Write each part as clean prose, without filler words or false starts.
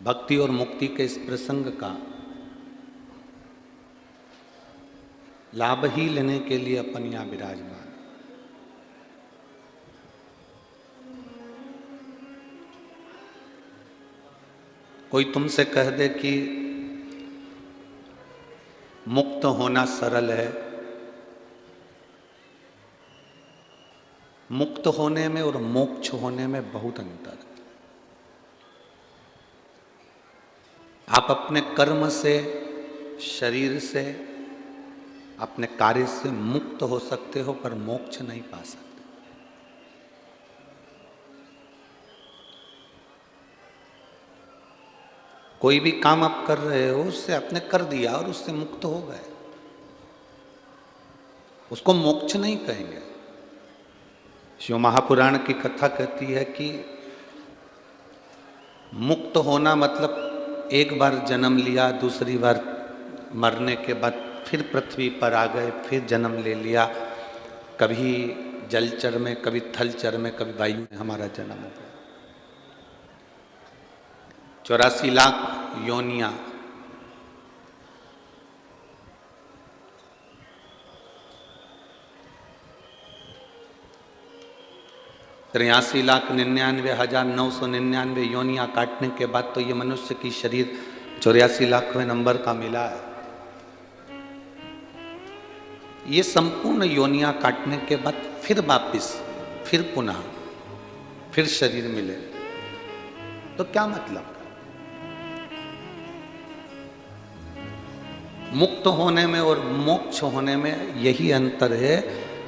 भक्ति और मुक्ति के इस प्रसंग का लाभ ही लेने के लिए अपन यहाँ विराजमान। कोई तुमसे कह दे कि मुक्त होना सरल है, मुक्त होने में और मोक्ष होने में बहुत अंतर है। आप अपने कर्म से, शरीर से, अपने कार्य से मुक्त हो सकते हो, पर मोक्ष नहीं पा सकते। कोई भी काम आप कर रहे हो, उससे आपने कर दिया और उससे मुक्त हो गए, उसको मोक्ष नहीं कहेंगे। शिव महापुराण की कथा कहती है कि मुक्त होना मतलब एक बार जन्म लिया, दूसरी बार मरने के बाद फिर पृथ्वी पर आ गए, फिर जन्म ले लिया, कभी जलचर में, कभी थलचर में, कभी वायु में हमारा जन्म हो गया। 84 लाख योनियां, तिरासी लाख 99,999 योनियां काटने के बाद तो ये मनुष्य की शरीर 84 लाखवें नंबर का मिला है। ये संपूर्ण योनियां काटने के बाद फिर वापिस, फिर पुनः, फिर शरीर मिले, तो क्या मतलब? मुक्त होने में और मोक्ष होने में यही अंतर है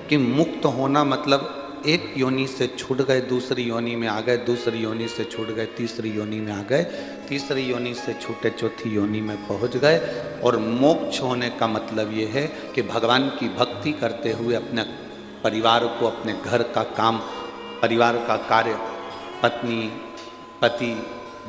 कि मुक्त होना मतलब एक योनि से छूट गए, दूसरी योनि में आ गए, दूसरी योनि से छूट गए, तीसरी योनि में आ गए, तीसरी योनि से छूटे चौथी योनि में पहुंच गए। और मोक्ष होने का मतलब ये है कि भगवान की भक्ति करते हुए अपने परिवार को, अपने घर का काम, परिवार का कार्य, पत्नी, पति,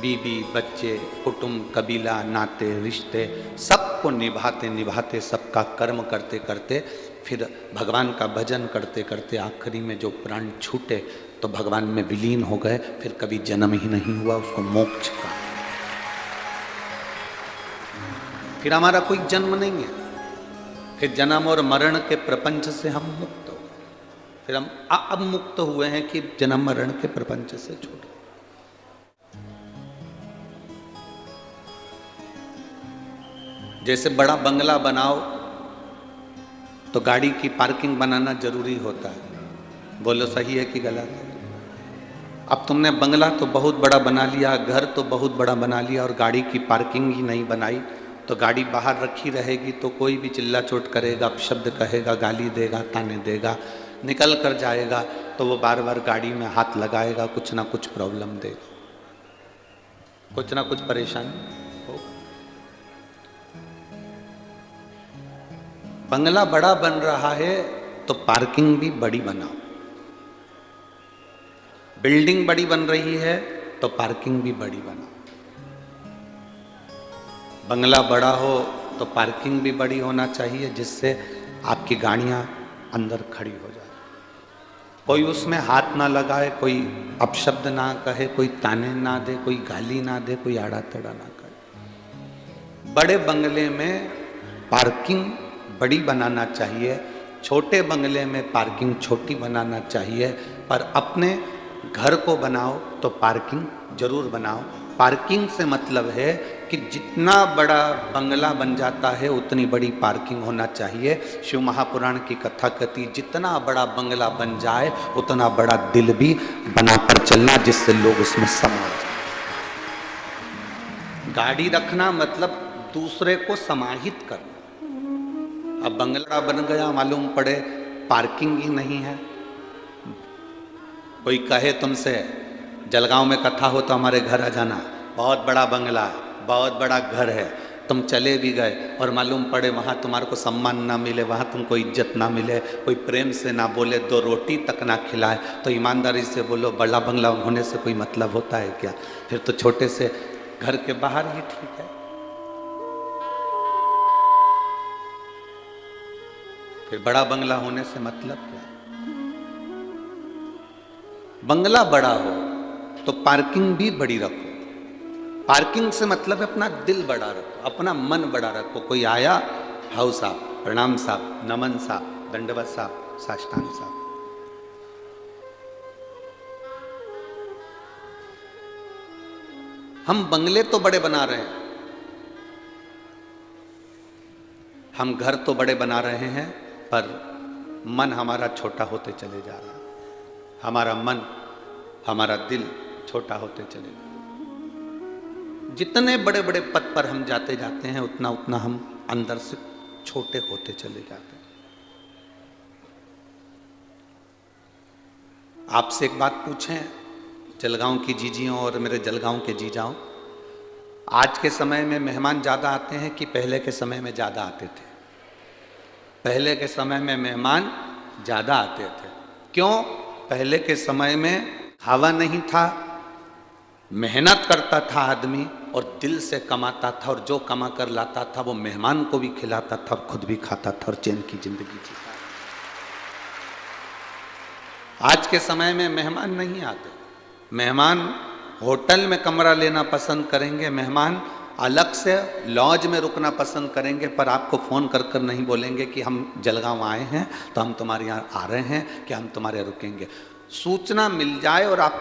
बीवी, बच्चे, कुटुंब, कबीला, नाते, रिश्ते, सबको निभाते निभाते, सबका कर्म करते करते, फिर भगवान का भजन करते करते आखिरी में जो प्राण छूटे तो भगवान में विलीन हो गए, फिर कभी जन्म ही नहीं हुआ, उसको मोक्ष का। फिर हमारा कोई जन्म नहीं है, फिर जन्म और मरण के प्रपंच से हम मुक्त हो गए। फिर हम अब मुक्त हुए हैं कि जन्म मरण के प्रपंच से छूट। जैसे बड़ा बंगला बनाओ तो गाड़ी की पार्किंग बनाना जरूरी होता है। बोलो सही है कि गलत है? अब तुमने बंगला तो बहुत बड़ा बना लिया, घर तो बहुत बड़ा बना लिया, और गाड़ी की पार्किंग ही नहीं बनाई, तो गाड़ी बाहर रखी रहेगी तो कोई भी चिल्ला चोट करेगा, अपशब्द कहेगा, गाली देगा, ताने देगा, निकल कर जाएगा, तो वो बार बार गाड़ी में हाथ लगाएगा, कुछ ना कुछ प्रॉब्लम देगा, कुछ ना कुछ परेशानी होगा। बंगला बड़ा बन रहा है तो पार्किंग भी बड़ी बनाओ, बिल्डिंग बड़ी बन रही है तो पार्किंग भी बड़ी बनाओ। बंगला बड़ा हो तो पार्किंग भी बड़ी होना चाहिए, जिससे आपकी गाड़ियां अंदर खड़ी हो जाए, कोई उसमें हाथ ना लगाए, कोई अपशब्द ना कहे, कोई ताने ना दे, कोई गाली ना दे, कोई आड़ा तड़ा ना करे। बड़े बंगले में पार्किंग बड़ी बनाना चाहिए, छोटे बंगले में पार्किंग छोटी बनाना चाहिए, पर अपने घर को बनाओ तो पार्किंग जरूर बनाओ। पार्किंग से मतलब है कि जितना बड़ा बंगला बन जाता है उतनी बड़ी पार्किंग होना चाहिए। शिव महापुराण की कथा कहती, जितना बड़ा बंगला बन जाए उतना बड़ा दिल भी बनाकर चलना, जिससे लोग उसमें समा जाए। गाड़ी रखना मतलब दूसरे को समाहित करना। अब बंगला बन गया, मालूम पड़े पार्किंग ही नहीं है, कोई कहे तुमसे जलगांव में कथा हो तो हमारे घर आ जाना, बहुत बड़ा बंगला है, बहुत बड़ा घर है, तुम चले भी गए और मालूम पड़े वहाँ तुम्हारे को सम्मान ना मिले, वहाँ तुमको इज्जत ना मिले, कोई प्रेम से ना बोले, दो रोटी तक ना खिलाए, तो ईमानदारी से बोलो बड़ा बंगला होने से कोई मतलब होता है क्या? फिर तो छोटे से घर के बाहर ही ठीक है। फिर बड़ा बंगला होने से मतलब क्या? बंगला बड़ा हो तो पार्किंग भी बड़ी रखो, पार्किंग से मतलब है अपना दिल बड़ा रखो, अपना मन बड़ा रखो। कोई आया, हाउ साहब, प्रणाम साहब, नमन साहब, दंडवत साहब, साष्टांग साहब। हम बंगले तो बड़े बना रहे हैं, हम घर तो बड़े बना रहे हैं, पर मन हमारा छोटा होते चले जा रहा है। हमारा मन, हमारा दिल छोटा होते चले जा रहा है। जितने बड़े बड़े पद पर हम जाते जाते हैं, उतना उतना हम अंदर से छोटे होते चले जाते हैं। आपसे एक बात पूछें, जलगांव की जीजियों और मेरे जलगांव के जीजाओं, आज के समय में मेहमान ज़्यादा आते हैं कि पहले के समय में ज़्यादा आते थे? पहले के समय में मेहमान ज़्यादा आते थे। क्यों? पहले के समय में खावा नहीं था, मेहनत करता था आदमी और दिल से कमाता था, और जो कमा कर लाता था वो मेहमान को भी खिलाता था और खुद भी खाता था और चैन की जिंदगी जीता। आज के समय में मेहमान नहीं आते। मेहमान होटल में कमरा लेना पसंद करेंगे, मेहमान अलग से लॉज में रुकना पसंद करेंगे, पर आपको फ़ोन कर कर नहीं बोलेंगे कि हम जलगांव आए हैं तो हम तुम्हारे यहाँ आ रहे हैं कि हम तुम्हारे रुकेंगे। सूचना मिल जाए और आप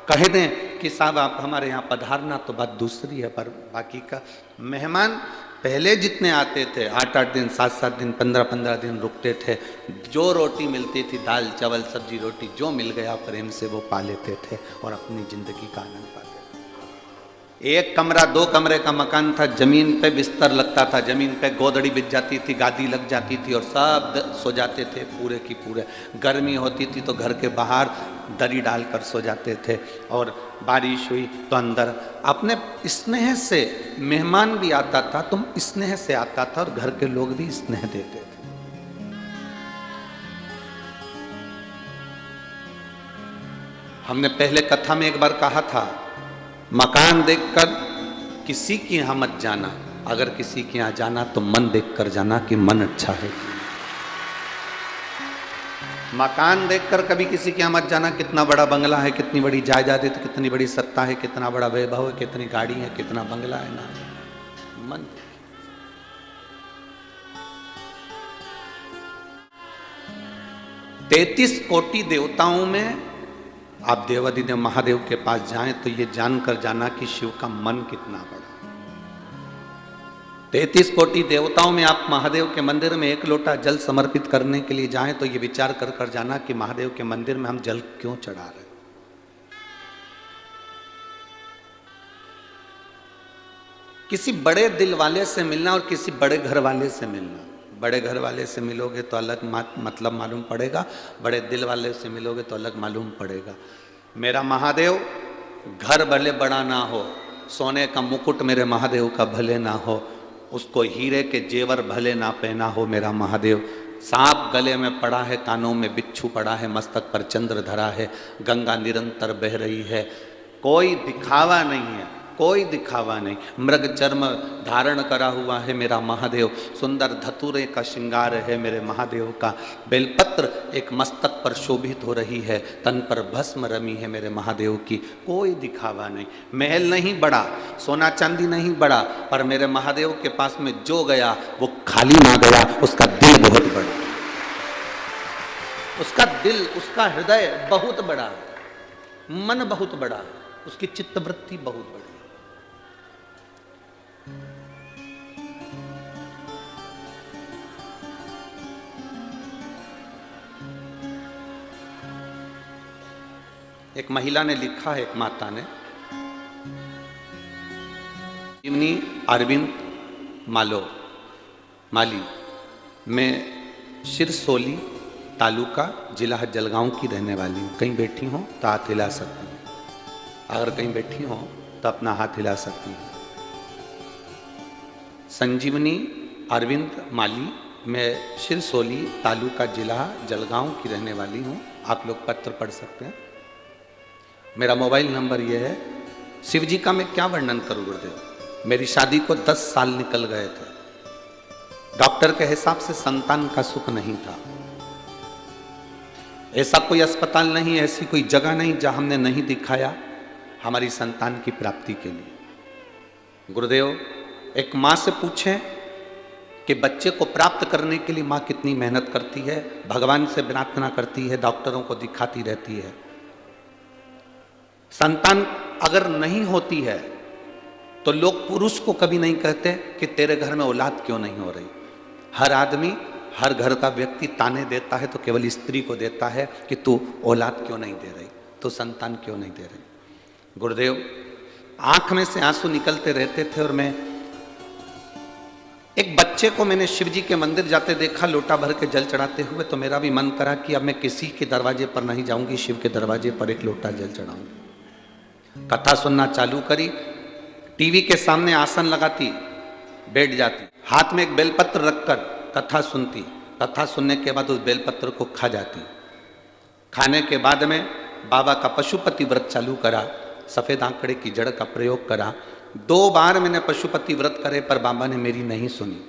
कह दें कि साहब आप हमारे यहाँ पधारना, तो बात दूसरी है, पर बाकी का मेहमान पहले जितने आते थे, 8-8 दिन, 7-7 दिन, 15-15 दिन रुकते थे। जो रोटी मिलती थी, दाल चावल सब्जी रोटी जो मिल गया प्रेम से वो पा लेते थे और अपनी ज़िंदगी का आनंद पाते थे। एक कमरा 2 कमरे का मकान था, ज़मीन पे बिस्तर लगता था, ज़मीन पे गोदड़ी बिछ जाती थी, गादी लग जाती थी और सब सो जाते थे पूरे की पूरे। गर्मी होती थी तो घर के बाहर दरी डालकर सो जाते थे, और बारिश हुई तो अंदर। अपने स्नेह से मेहमान भी आता था, तुम स्नेह से आता था और घर के लोग भी स्नेह देते थे। हमने पहले कथा में एक बार कहा था, मकान देखकर किसी के यहाँ मत जाना, अगर किसी के यहाँ जाना तो मन देखकर जाना कि मन अच्छा है। मकान देखकर कभी किसी के यहाँ मत जाना, कितना बड़ा बंगला है, कितनी बड़ी जायदाद है, कितनी बड़ी सत्ता है, कितना बड़ा वैभव है, कितनी गाड़ी है, कितना बंगला है ना। मन 33 कोटि देवताओं में आप देवाधिदेव महादेव के पास जाएं तो ये जानकर जाना कि शिव का मन कितना बड़ा। 33 कोटि देवताओं में आप महादेव के मंदिर में 1 लोटा जल समर्पित करने के लिए जाएं तो ये विचार कर कर जाना कि महादेव के मंदिर में हम जल क्यों चढ़ा रहे। किसी बड़े दिल वाले से मिलना और किसी बड़े घर वाले से मिलना। बड़े घर वाले से मिलोगे तो अलग मतलब मालूम पड़ेगा, बड़े दिल वाले से मिलोगे तो अलग मालूम पड़ेगा। मेरा महादेव घर भले बड़ा ना हो, सोने का मुकुट मेरे महादेव का भले ना हो, उसको हीरे के जेवर भले ना पहना हो मेरा महादेव, सांप गले में पड़ा है, कानों में बिच्छू पड़ा है, मस्तक पर चंद्र धरा है, गंगा निरंतर बह रही है, कोई दिखावा नहीं है, कोई दिखावा नहीं। मृग चर्म धारण करा हुआ है मेरा महादेव, सुंदर धतूरे का श्रृंगार है मेरे महादेव का, बेलपत्र एक मस्तक पर शोभित हो रही है, तन पर भस्म रमी है मेरे महादेव की, कोई दिखावा नहीं। महल नहीं बड़ा, सोना चांदी नहीं बड़ा, पर मेरे महादेव के पास में जो गया वो खाली ना गया, उसका दिल बहुत बड़ा, उसका दिल, उसका हृदय बहुत बड़ा है, मन बहुत बड़ा है, उसकी चित्तवृत्ति बहुत बड़ी। एक महिला ने लिखा है, एक माता ने, इमनी अरविंद माली, मैं सिरसोली तालुका जिला जलगांव की रहने वाली हूँ। कहीं बैठी हो तो हाथ हिला सकती हूँ, अगर कहीं बैठी हो तो अपना हाथ हिला सकती हूँ। संजीवनी अरविंद माली, मैं सिरसोली तालुका जिला जलगांव की रहने वाली हूँ। आप लोग पत्र पढ़ सकते हैं। मेरा मोबाइल नंबर ये है। शिव जी का मैं क्या वर्णन करूँ गुरुदेव। मेरी शादी को 10 साल निकल गए थे, डॉक्टर के हिसाब से संतान का सुख नहीं था। ऐसा कोई अस्पताल नहीं, ऐसी कोई जगह नहीं जहां हमने नहीं दिखाया हमारी संतान की प्राप्ति के लिए। गुरुदेव, एक माँ से पूछें कि बच्चे को प्राप्त करने के लिए माँ कितनी मेहनत करती है, भगवान से प्रार्थना करती है, डॉक्टरों को दिखाती रहती है। संतान अगर नहीं होती है तो लोग पुरुष को कभी नहीं कहते कि तेरे घर में औलाद क्यों नहीं हो रही। हर आदमी, हर घर का व्यक्ति ताने देता है तो केवल स्त्री को देता है कि तू औलाद क्यों नहीं दे रही, तू संतान क्यों नहीं दे रही। गुरुदेव, आंख में से आंसू निकलते रहते थे और मैं एक बच्चे को मैंने शिव जी के मंदिर जाते देखा लोटा भर के जल चढ़ाते हुए, तो मेरा भी मन करा कि अब मैं किसी के दरवाजे पर नहीं जाऊंगी, शिव के दरवाजे पर एक लोटा जल चढ़ाऊंगी। कथा सुनना चालू करी, टीवी के सामने आसन लगाती, बैठ जाती, हाथ में एक बेलपत्र रखकर कथा सुनती, कथा सुनने के बाद उस बेलपत्र को खा जाती। खाने के बाद में बाबा का पशुपति व्रत चालू करा, सफेद आंकड़े की जड़ का प्रयोग करा। 2 बार मैंने पशुपति व्रत करे पर बाबा ने मेरी नहीं सुनी।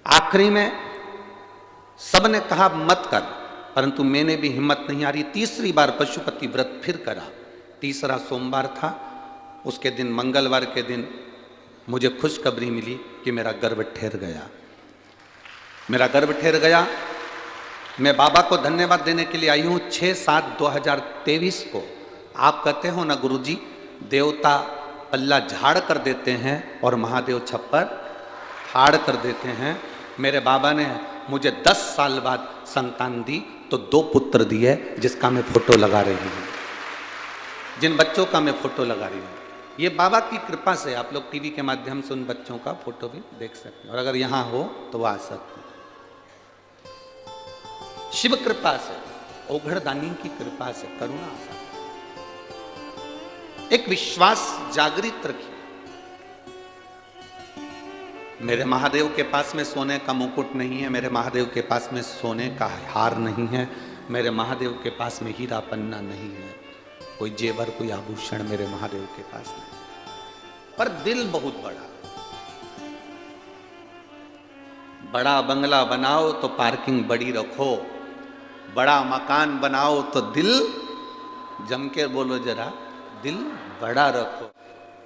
आखिरी में सबने कहा मत कर, परंतु मैंने भी हिम्मत नहीं आ रही। तीसरी बार पशुपति व्रत फिर करा। तीसरा सोमवार था, उसके दिन मंगलवार के दिन मुझे खुशखबरी मिली कि मेरा गर्भ ठहर गया। मेरा गर्भ ठहर गया। मैं बाबा को धन्यवाद देने के लिए आई हूँ। 6/7/2023 को आप कहते हो ना गुरुजी, देवता पल्ला झाड़ कर देते हैं और महादेव छप्पर फाड़ कर देते हैं। मेरे बाबा ने मुझे 10 साल बाद संतान दी तो 2 पुत्र दिए, जिसका मैं फोटो लगा रही हूँ, जिन बच्चों का मैं फोटो लगा रही हूँ। ये बाबा की कृपा से आप लोग टीवी के माध्यम से उन बच्चों का फोटो भी देख सकते हैं, और अगर यहाँ हो तो वो आ सकते हैं। शिव कृपा से, ओघड़दानी की कृपा से, करुणा से एक विश्वास जागृत रखिए। मेरे महादेव के पास में सोने का मुकुट नहीं है, मेरे महादेव के पास में सोने का हार नहीं है, मेरे महादेव के पास में हीरा पन्ना नहीं है, कोई जेवर कोई आभूषण मेरे महादेव के पास नहीं। पर दिल बहुत बड़ा। बड़ा बंगला बनाओ तो पार्किंग बड़ी रखो, बड़ा मकान बनाओ तो दिल, जम के बोलो जरा, दिल बड़ा रखो।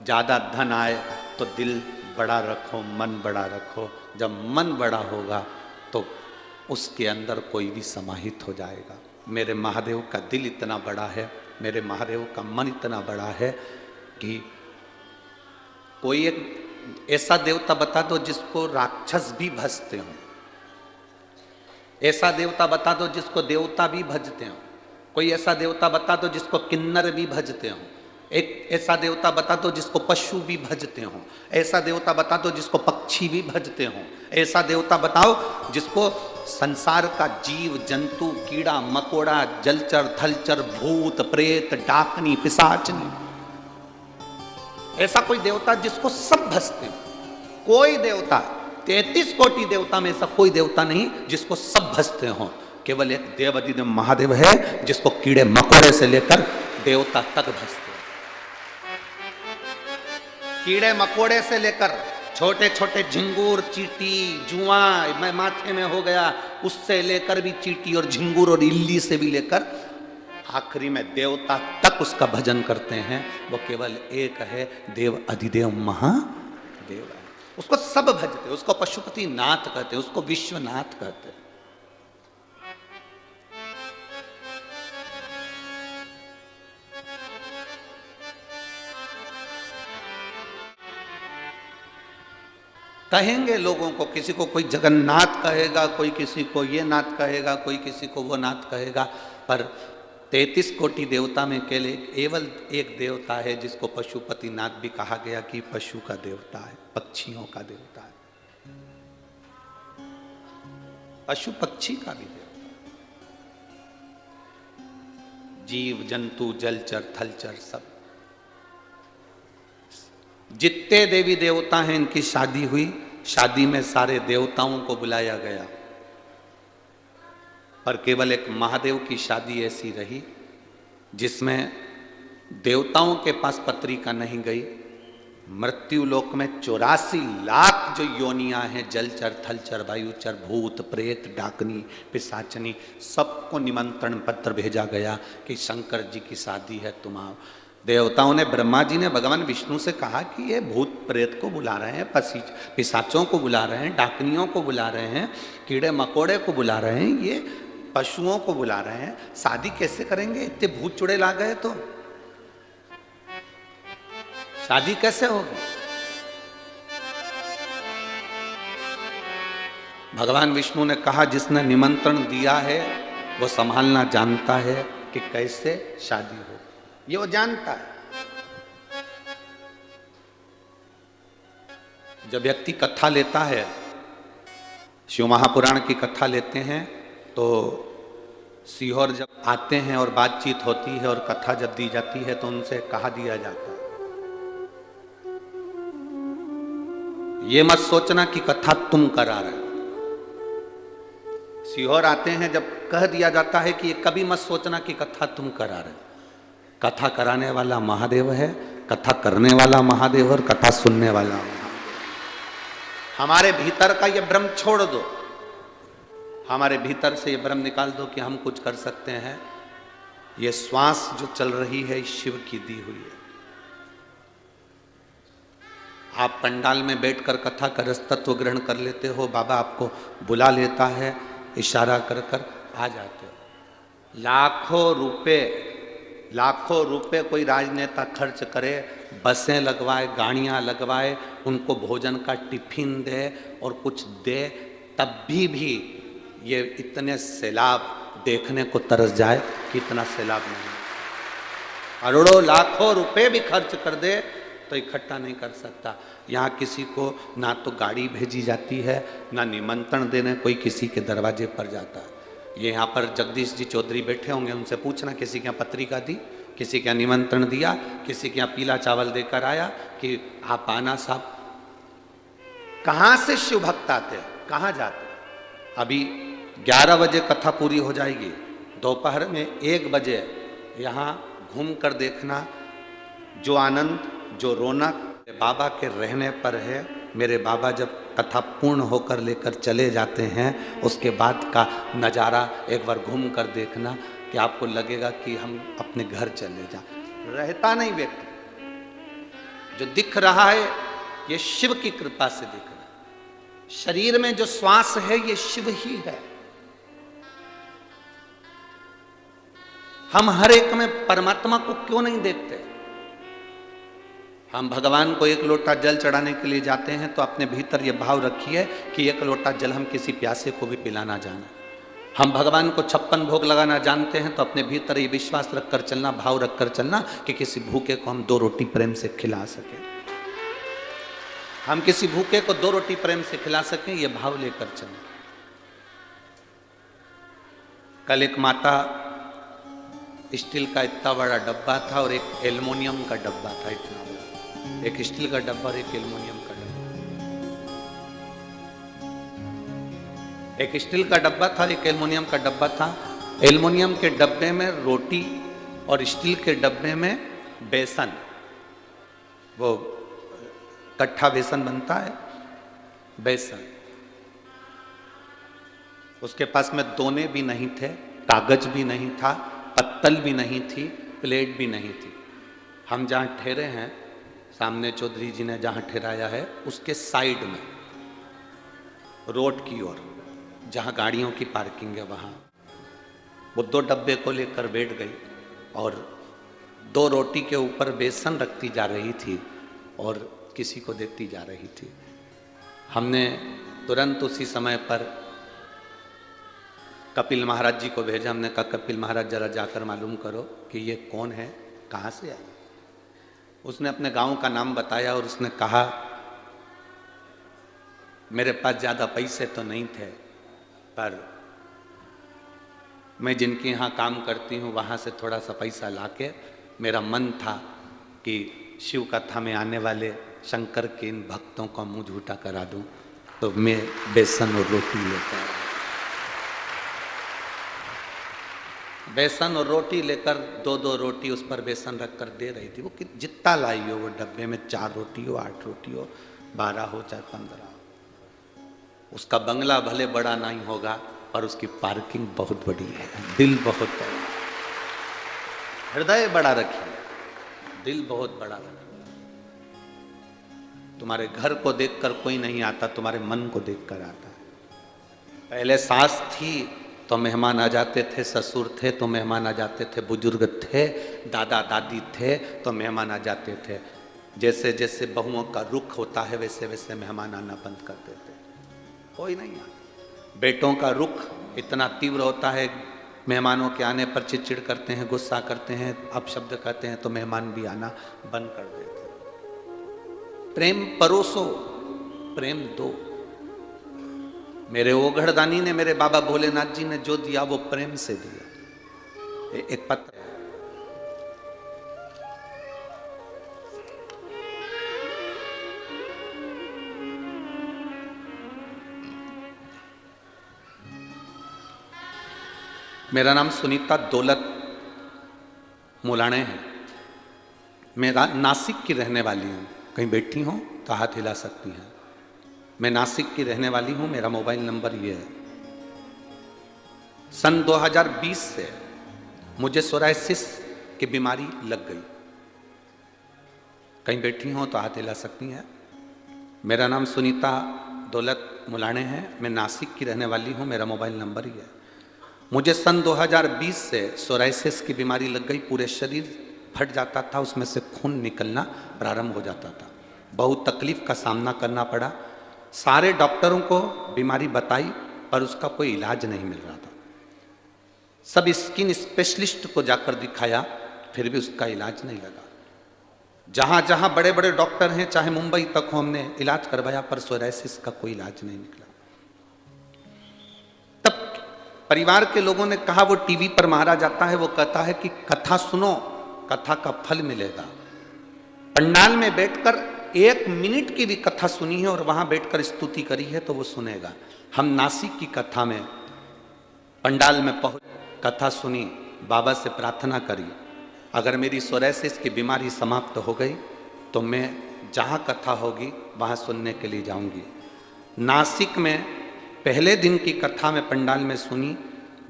ज्यादा धन आए तो दिल बड़ा रखो, मन बड़ा रखो। जब मन बड़ा होगा तो उसके अंदर कोई भी समाहित हो जाएगा। मेरे महादेव का दिल इतना बड़ा है, मेरे महादेव का मन इतना बड़ा है कि कोई एक ऐसा देवता बता दो जिसको राक्षस भी भजते हो, ऐसा देवता बता दो जिसको देवता भी भजते हो, कोई ऐसा देवता बता दो जिसको किन्नर भी भजते हो, एक ऐसा देवता बता दो जिसको पशु भी भजते हो, ऐसा देवता बता दो जिसको पक्षी भी भजते हो, ऐसा देवता बताओ जिसको संसार का जीव जंतु, कीड़ा मकोड़ा, जलचर थलचर, भूत प्रेत, डाकनी पिशाचनी, ऐसा कोई देवता जिसको सब भजते हो। कोई देवता, 33 कोटि देवता में ऐसा कोई देवता नहीं जिसको सब भजते हो। केवल एक देवाधिदेव महादेव है जिसको कीड़े मकोड़े से लेकर देवता तक भजते। कीड़े मकोड़े से लेकर छोटे छोटे झिंगूर, चींटी, जुआ मैं माथे में हो गया, उससे लेकर भी चींटी और झिंगूर और इल्ली से भी लेकर आखिरी में देवता तक उसका भजन करते हैं। वो केवल एक है, देव अधिदेव महादेव है। उसको सब भजते, उसको पशुपति नाथ कहते, उसको विश्वनाथ कहते। कहेंगे लोगों को, किसी को कोई जगन्नाथ कहेगा, कोई किसी को ये नाथ कहेगा, कोई किसी को वो नाथ कहेगा, पर 33 कोटि देवता में केवल एक देवता है जिसको पशुपति नाथ भी कहा गया कि पशु का देवता है, पक्षियों का देवता है, पशु पक्षी का भी देवता, जीव जंतु जलचर थलचर सब। जितने देवी देवता हैं इनकी शादी हुई, शादी में सारे देवताओं को बुलाया गया, पर केवल एक महादेव की शादी ऐसी रही जिसमें देवताओं के पास पत्रिका नहीं गई। मृत्यु लोक में 84 लाख जो योनियां हैं, जलचर थलचर वायुचर भूत प्रेत डाकनी पिशाचनी, सबको निमंत्रण पत्र भेजा गया कि शंकर जी की शादी है, तुम आओ। देवताओं ने, ब्रह्मा जी ने भगवान विष्णु से कहा कि ये भूत प्रेत को बुला रहे हैं, पिशाचों को बुला रहे हैं, डाकनियों को बुला रहे हैं, कीड़े मकोड़े को बुला रहे हैं, ये पशुओं को बुला रहे हैं, शादी कैसे करेंगे? इतने भूत चुड़ैल आ गए तो शादी कैसे होगी? भगवान विष्णु ने कहा जिसने निमंत्रण दिया है वो संभालना जानता है कि कैसे शादी हो, ये वो जानता है। जब व्यक्ति कथा लेता है, शिव महापुराण की कथा लेते हैं, तो सीहोर जब आते हैं और बातचीत होती है और कथा जब दी जाती है तो उनसे कहा दिया जाता है, ये मत सोचना कि कथा तुम करा रहे हो। सीहोर आते हैं जब कह दिया जाता है कि ये कभी मत सोचना कि कथा तुम करा रहे हो। कथा कराने वाला महादेव है, कथा करने वाला महादेव और कथा सुनने वाला महादेव। हमारे भीतर का ये भ्रम छोड़ दो, हमारे भीतर से ये भ्रम निकाल दो कि हम कुछ कर सकते हैं। ये श्वास जो चल रही है शिव की दी हुई है। आप पंडाल में बैठकर कथा का रस तत्व ग्रहण कर लेते हो, बाबा आपको बुला लेता है, इशारा कर कर आ जाते हो। लाखों रुपए कोई राजनेता खर्च करे, बसें लगवाए, गाड़ियां लगवाए, उनको भोजन का टिफिन दे और कुछ दे, तब भी ये इतने सैलाब देखने को तरस जाए कि इतना सैलाब नहीं। करोड़ों लाखों रुपए भी खर्च कर दे तो इकट्ठा नहीं कर सकता। यहाँ किसी को ना तो गाड़ी भेजी जाती है, ना निमंत्रण देने कोई किसी के दरवाजे पर जाता है। ये यहाँ पर जगदीश जी चौधरी बैठे होंगे, उनसे पूछना किसी के यहाँ पत्रिका दी, किसी के यहाँ निमंत्रण दिया, किसी के यहाँ पीला चावल देकर आया कि आप आना साहब। कहाँ से शिव भक्त आते हैं, कहाँ जाते हैं? अभी 11 बजे कथा पूरी हो जाएगी, दोपहर में 1 बजे यहाँ घूम कर देखना, जो आनंद, जो रौनक बाबा के रहने पर है। मेरे बाबा जब कथा पूर्ण होकर लेकर चले जाते हैं, उसके बाद का नज़ारा एक बार घूम कर देखना कि आपको लगेगा कि हम अपने घर चले जाएं। रहता नहीं व्यक्ति, जो दिख रहा है ये शिव की कृपा से दिख रहा है। शरीर में जो श्वास है ये शिव ही है। हम हर एक में परमात्मा को क्यों नहीं देखते? हम भगवान को 1 लोटा जल चढ़ाने के लिए जाते हैं तो अपने भीतर ये भाव रखिए कि 1 लोटा जल हम किसी प्यासे को भी पिलाना जाना। हम भगवान को 56 भोग लगाना जानते हैं तो अपने भीतर ये विश्वास रखकर चलना, भाव रखकर चलना कि किसी भूखे को हम 2 रोटी प्रेम से खिला सकें। हम किसी भूखे को 2 रोटी प्रेम से खिला सकें, ये भाव लेकर चलें। कल एक माता स्टील का इतना बड़ा डब्बा था और एक एल्युमिनियम का डब्बा था, इतना बड़ा, एक स्टील का डब्बा और एक एल्युमिनियम का डब्बा। एक स्टील का डब्बा था, एक एल्युमिनियम का डब्बा था। एल्युमिनियम के डब्बे में रोटी और स्टील के डब्बे में बेसन, वो कट्ठा बेसन बनता है, बेसन। उसके पास में दोने भी नहीं थे, कागज भी नहीं था, पत्तल भी नहीं थी, प्लेट भी नहीं थी। हम जहाँ ठहरे हैं, सामने चौधरी जी ने जहाँ ठहराया है उसके साइड में रोड की ओर जहाँ गाड़ियों की पार्किंग है, वहाँ वो 2 डब्बे को लेकर बैठ गई और 2 रोटी के ऊपर बेसन रखती जा रही थी और किसी को देती जा रही थी। हमने तुरंत उसी समय पर कपिल महाराज जी को भेजा। हमने कहा कपिल महाराज जरा जाकर मालूम करो कि ये कौन है, कहाँ से आई। उसने अपने गांव का नाम बताया और उसने कहा मेरे पास ज़्यादा पैसे तो नहीं थे, पर मैं जिनके यहाँ काम करती हूँ वहाँ से थोड़ा सा पैसा लाके मेरा मन था कि शिव कथा में आने वाले शंकर के इन भक्तों का मुँह झूठा करा दूँ, तो मैं बेसन और रोटी लेकर, बेसन और रोटी लेकर 2-2 रोटी उस पर बेसन रख कर दे रही थी। वो जितना लाई हो, वो डब्बे में 4 रोटी हो, 8 रोटी हो, 12 हो, चाहे 15 हो। उसका बंगला भले बड़ा नहीं होगा पर उसकी पार्किंग बहुत बड़ी है, दिल बहुत बड़ा, हृदय बड़ा रखिए, दिल बहुत बड़ा बना। तुम्हारे घर को देखकर कोई नहीं आता, तुम्हारे मन को देखकर आता है। पहले सास थी तो मेहमान आ जाते थे, ससुर थे तो मेहमान आ जाते थे, बुजुर्ग थे, दादा दादी थे तो मेहमान आ जाते थे। जैसे जैसे बहुओं का रुख होता है वैसे वैसे मेहमान आना बंद कर देते, कोई नहीं आता। बेटों का रुख इतना तीव्र होता है, मेहमानों के आने पर चिड़चिड़ करते हैं, गुस्सा करते हैं, अपशब्द कहते हैं तो मेहमान भी आना बंद कर देते। प्रेम परोसो, प्रेम दो। मेरे ओघड़दानी ने, मेरे बाबा भोलेनाथ जी ने जो दिया वो प्रेम से दिया। एक पत्र, मेरा नाम सुनीता दौलत मुलाणे है। मैं नासिक की रहने वाली हूँ। कहीं बैठी हो तो हाथ हिला सकती हैं। मैं नासिक की रहने वाली हूँ। मेरा मोबाइल नंबर ये है। सन 2020 से मुझे सोरायसिस की बीमारी लग गई। कहीं बैठी हो तो हाथ हिला सकती हैं। मेरा नाम सुनीता दौलत मुलाणे है। मैं नासिक की रहने वाली हूँ। मेरा मोबाइल नंबर ही है। मुझे सन 2020 से सोरायसिस की बीमारी लग गई। पूरे शरीर फट जाता था, उसमें से खून निकलना प्रारंभ हो जाता था। बहुत तकलीफ का सामना करना पड़ा। सारे डॉक्टरों को बीमारी बताई पर उसका कोई इलाज नहीं मिल रहा था। सब स्किन स्पेशलिस्ट को जाकर दिखाया, फिर भी उसका इलाज नहीं लगा। जहां जहां बड़े बड़े डॉक्टर हैं, चाहे मुंबई तक हो, हमने इलाज करवाया पर सोरायसिस का कोई इलाज नहीं निकला। तब परिवार के लोगों ने कहा, वो टीवी पर मारा जाता है, वो कहता है कि कथा सुनो, कथा का फल मिलेगा। पंडाल में बैठकर 1 मिनट की भी कथा सुनी है और वहां बैठकर स्तुति करी है तो वो सुनेगा। हम नासिक की कथा में पंडाल में पहुंच, कथा सुनी, बाबा से प्रार्थना करी, अगर मेरी सोरायसिस की बीमारी समाप्त हो गई तो मैं जहां कथा होगी वहां सुनने के लिए जाऊंगी। नासिक में पहले दिन की कथा में पंडाल में सुनी,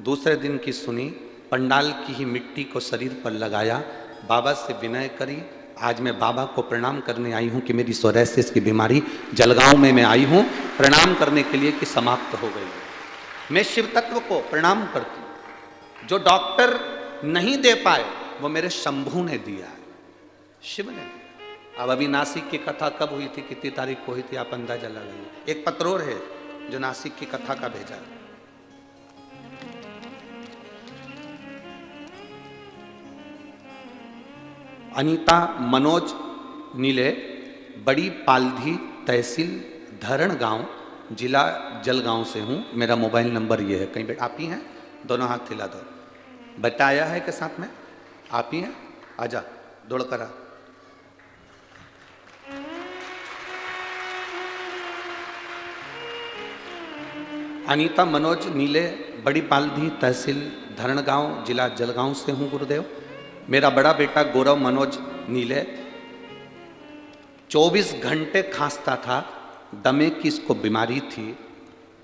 दूसरे दिन की सुनी, पंडाल की ही मिट्टी को शरीर पर लगाया, बाबा से विनय करी। आज मैं बाबा को प्रणाम करने आई हूँ कि मेरी सोरायसिस की बीमारी, जलगांव में मैं आई हूँ प्रणाम करने के लिए कि समाप्त हो गई। मैं शिव तत्व को प्रणाम करती हूँ। जो डॉक्टर नहीं दे पाए वो मेरे शंभू ने दिया है, शिव ने दिया। अब अभी नासिक की कथा कब हुई थी, कितनी तारीख को हुई थी, आप अंदाजा लगाइए। एक पत्रोर है जो नासिक की कथा का भेजा है। अनीता मनोज नीले, बड़ी पालधी, तहसील धरण गांव, जिला जलगांव से हूं। मेरा मोबाइल नंबर ये है। कहीं आप ही हैं? दोनों हाथ हिला दो। बेटा आया है के साथ में? आप ही हैं? आजा, दौड़ कर आ। अनीता मनोज नीले, बड़ी पालधी, तहसील धरण गांव, जिला जलगांव से हूं गुरुदेव। मेरा बड़ा बेटा गौरव मनोज नीले 24 घंटे खांसता था, दमे की इसको बीमारी थी,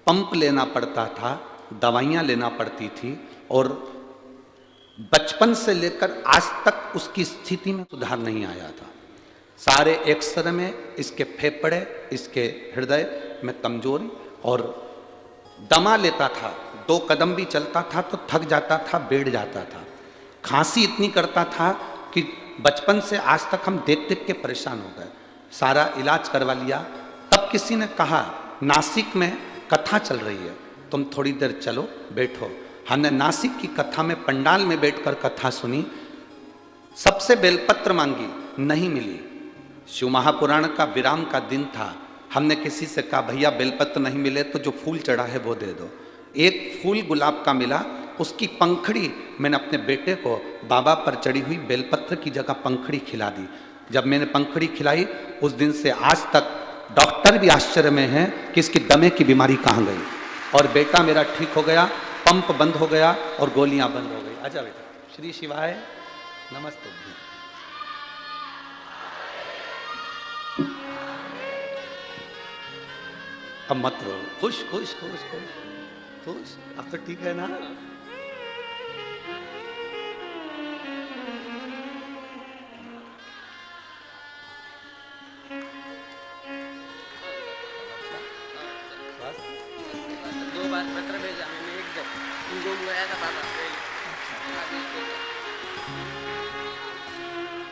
पंप लेना पड़ता था, दवाइयाँ लेना पड़ती थी और बचपन से लेकर आज तक उसकी स्थिति में सुधार नहीं आया था। सारे एक्सरे में इसके फेफड़े, इसके हृदय में कमजोरी और दमा लेता था। 2 कदम भी चलता था तो थक जाता था, बैठ जाता था। खांसी इतनी करता था कि बचपन से आज तक हम देख देख के परेशान हो गए। सारा इलाज करवा लिया। तब किसी ने कहा, नासिक में कथा चल रही है, तुम थोड़ी देर चलो, बैठो। हमने नासिक की कथा में पंडाल में बैठकर कथा सुनी। सबसे बेलपत्र मांगी, नहीं मिली। शिव महापुराण का विराम का दिन था। हमने किसी से कहा, भैया बेलपत्र नहीं मिले तो जो फूल चढ़ा है वो दे दो। एक फूल गुलाब का मिला, उसकी पंखड़ी मैंने अपने बेटे को बाबा पर चढ़ी हुई बेलपत्र की जगह पंखड़ी खिला दी। जब मैंने पंखड़ी खिलाई, उस दिन से आज तक डॉक्टर भी आश्चर्य में हैं कि इसकी दमे की बीमारी कहाँ गई। और बेटा मेरा ठीक हो गया, पंप बंद हो गया और गोलियां बंद हो गई। आजा बेटा। श्री शिवाय नमस्ते। अब मत रो, खुश खुश खुश खुश खुश। अब तो ठीक है ना?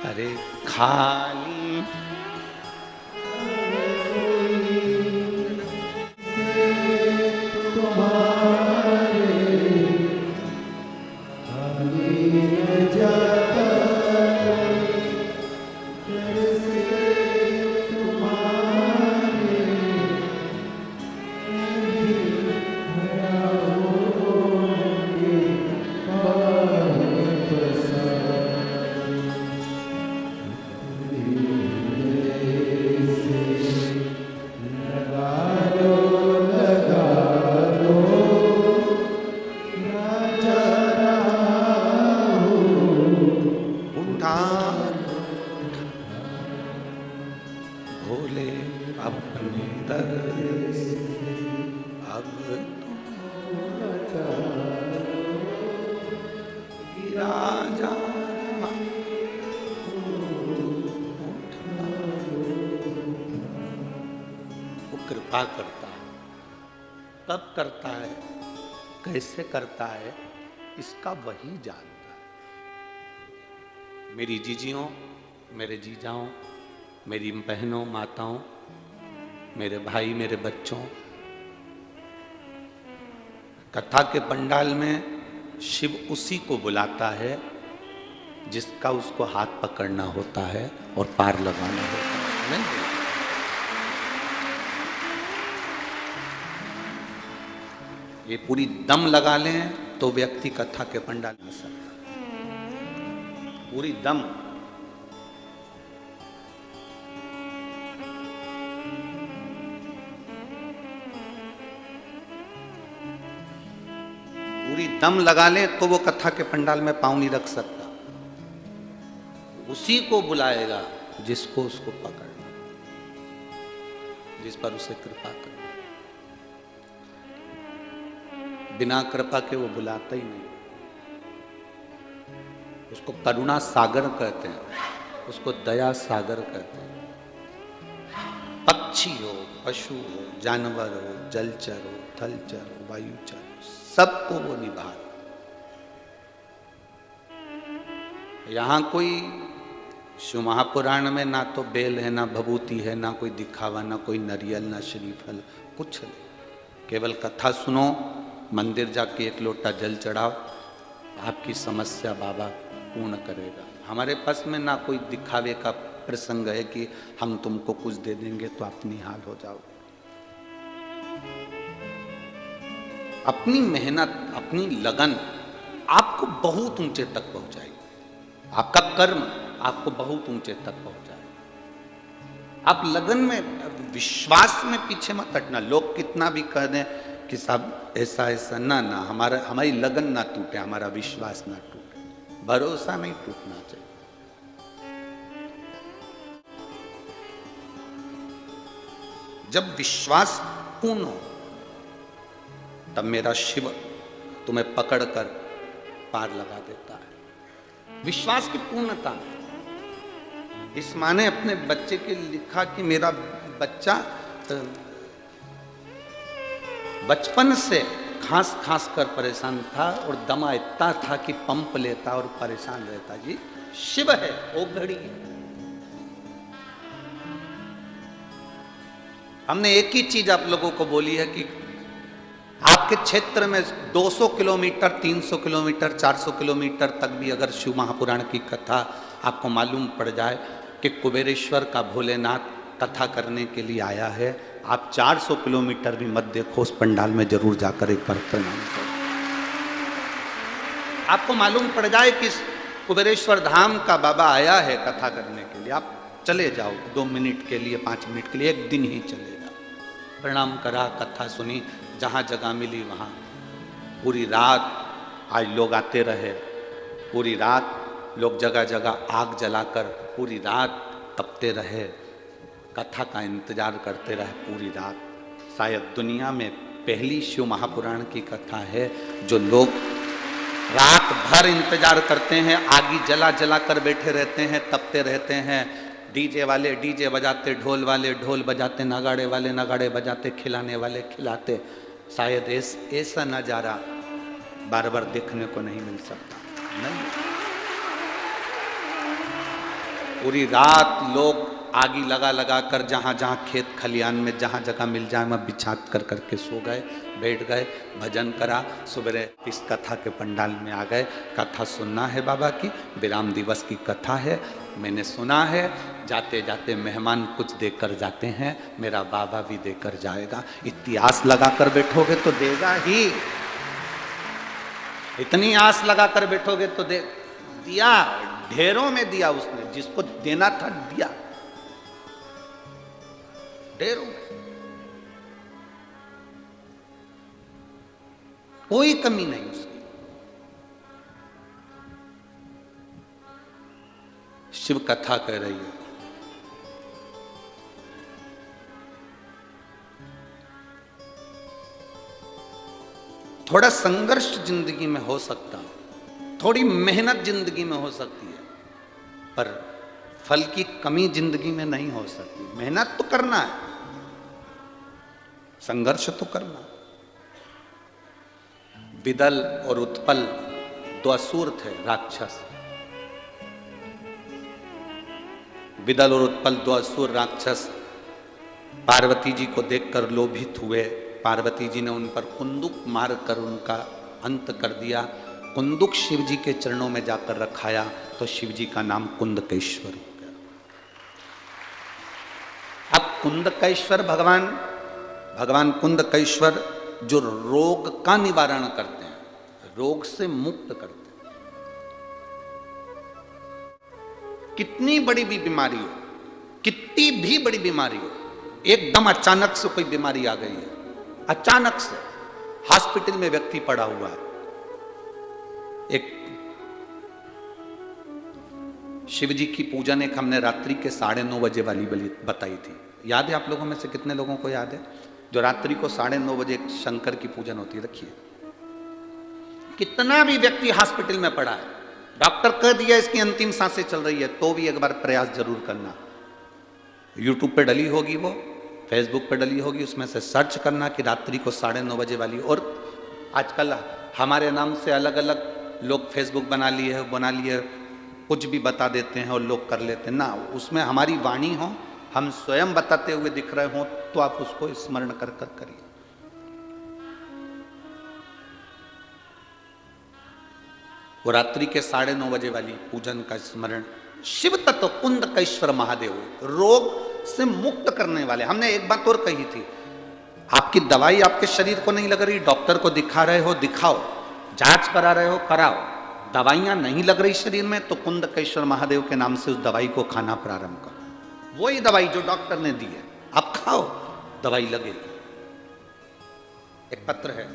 अरे खाली भोले अपने दर से अब गिरा जा वो कृपा करता है। कब करता है, कैसे करता है, इसका वही जानता है। मेरी जीजियों, मेरे जीजाओं, मेरी बहनों, माताओं, मेरे भाई, मेरे बच्चों, कथा के पंडाल में शिव उसी को बुलाता है जिसका उसको हाथ पकड़ना होता है और पार लगाना होता है। नहीं, ये पूरी दम लगा लें तो व्यक्ति कथा के पंडाल में आ सकता है। पूरी दम। पूरी दम लगा ले तो वो कथा के पंडाल में पांव नहीं रख सकता। उसी को बुलाएगा जिसको उसको पकड़ना, जिस पर उसे कृपा करना। बिना कृपा के वो बुलाता ही नहीं। उसको करुणा सागर कहते हैं, उसको दया सागर कहते हैं। पक्षी हो, पशु हो, जानवर हो, जलचर हो, थलचर हो, वायुचर हो, सबको वो निभा। यहां कोई शिव महापुराण में ना तो बेल है, ना भभूति है, ना कोई दिखावा, ना कोई नरियल, ना श्रीफल, कुछ नहीं। केवल कथा सुनो, मंदिर जाके एक लोटा जल चढ़ाओ, आपकी समस्या बाबा पूर्ण करेगा। हमारे पास में ना कोई दिखावे का प्रसंग है कि हम तुमको कुछ दे देंगे तो आप निहाल हो जाओ। अपनी मेहनत, अपनी लगन आपको बहुत ऊंचे तक पहुंचाएगी। आपका कर्म आपको बहुत ऊंचे तक पहुंचाएगा। आप लगन में, विश्वास में पीछे मत हटना। लोग कितना भी कह दें कि सब ऐसा ऐसा, ना ना, हमारी लगन ना टूटे, हमारा विश्वास ना टूटे, भरोसा नहीं टूटना चाहिए। जब विश्वास पूर्ण हो तब मेरा शिव तुम्हें पकड़कर पार लगा देता है। विश्वास की पूर्णता। इस माँ ने अपने बच्चे के लिखा कि मेरा बच्चा बचपन से खांस खांस कर परेशान था और दमा इतना था कि पंप लेता और परेशान रहता। जी शिव है, वो घड़ी है। हमने एक ही चीज आप लोगों को बोली है कि आपके क्षेत्र में 200 किलोमीटर, 300 किलोमीटर, 400 किलोमीटर तक भी अगर शिव महापुराण की कथा आपको मालूम पड़ जाए कि कुबेरेश्वर का भोलेनाथ कथा करने के लिए आया है, आप 400 किलोमीटर भी मत देखो, उस पंडाल में जरूर जाकर एक बार प्रणाम करो। आपको मालूम पड़ जाए कि कुबेरेश्वर धाम का बाबा आया है कथा करने के लिए, आप चले जाओ 2 मिनट के लिए, 5 मिनट के लिए, एक दिन ही चले जाओ। प्रणाम करा, कथा सुनी, जहाँ जगह मिली वहाँ। पूरी रात आज लोग आते रहे, पूरी रात लोग जगह जगह आग जलाकर पूरी रात तपते रहे, कथा का इंतजार करते रहे पूरी रात। शायद दुनिया में पहली शिव महापुराण की कथा है जो लोग रात भर इंतजार करते हैं, आगी जला जला कर बैठे रहते हैं, तपते रहते हैं। डीजे वाले डीजे बजाते, ढोल वाले ढोल बजाते, नगाड़े वाले नगाड़े बजाते, खिलाने वाले खिलाते। शायद ऐसा नजारा बार बार देखने को नहीं मिल सकता। नहीं, पूरी रात लोग आगी लगा लगा कर जहाँ जहाँ खेत खलियान में जहाँ जगह मिल जाए वहाँ बिछा कर करके सो गए, बैठ गए, भजन करा, सुबह इस कथा के पंडाल में आ गए। कथा सुनना है बाबा की, विराम दिवस की कथा है, मैंने सुना है, जाते जाते मेहमान कुछ देकर जाते हैं, मेरा बाबा भी देकर जाएगा। इतनी आस लगा कर बैठोगे तो देगा ही, इतनी आस लगा कर बैठोगे तो दिया, ढेरों में दिया उसने, जिसको देना था दिया, ढेरों में, कोई कमी नहीं उसकी। शिव कथा कह रही है, थोड़ा संघर्ष जिंदगी में हो सकता, थोड़ी मेहनत जिंदगी में हो सकती है, पर फल की कमी जिंदगी में नहीं हो सकती। मेहनत तो करना है, संघर्ष तो करना। विदल और उत्पल दो असुर थे, राक्षस। विदल और उत्पल दो असुर राक्षस पार्वती जी को देखकर लोभित हुए। पार्वती जी ने उन पर कुंदुक मारकर उनका अंत कर दिया। कुंदुक शिव जी के चरणों में जाकर रखाया तो शिव जी का नाम कुंदकेश्वर हो गया। अब कुंदकेश्वर भगवान कुंदकेश्वर जो रोग का निवारण करते हैं, रोग से मुक्त करते हैं। कितनी बड़ी भी बीमारी हो, कितनी भी बड़ी बीमारी हो, एकदम अचानक से कोई बीमारी आ गई है, अचानक से हॉस्पिटल में व्यक्ति पड़ा हुआ है। एक शिव जी की पूजन एक हमने रात्रि के 9:30 बजे वाली बताई थी, याद है आप लोगों में से कितने लोगों को याद है? जो रात्रि को 9:30 बजे शंकर की पूजन होती है, रखिए। कितना भी व्यक्ति हॉस्पिटल में पड़ा है, डॉक्टर कह दिया इसकी अंतिम सांसें चल रही है, तो भी एक बार प्रयास जरूर करना। यूट्यूब पे डली होगी, वो फेसबुक पे डली होगी, उसमें से सर्च करना कि रात्रि को 9:30 बजे वाली। और आजकल हमारे नाम से अलग अलग लोग फेसबुक बना लिए, कुछ भी बता देते हैं और लोग कर लेते हैं ना। उसमें हमारी वाणी हो, हम स्वयं बताते हुए दिख रहे हो, तो आप उसको स्मरण कर कर करिए। वो रात्रि के 9:30 बजे वाली पूजन का स्मरण। शिव तत्व कुंदकेश्वर महादेव रोग से मुक्त करने वाले। हमने एक बात और कही थी, आपकी दवाई आपके शरीर को नहीं लग रही, डॉक्टर को दिखा रहे हो, दिखाओ, जांच करा रहे हो, कराओ, दवाइयां नहीं लग रही शरीर में, तो कुंदकेश्वर महादेव के नाम से उस दवाई को खाना प्रारंभ करो। वही दवाई जो डॉक्टर ने दी है आप खाओ, दवाई लगेगी। एक पत्र है,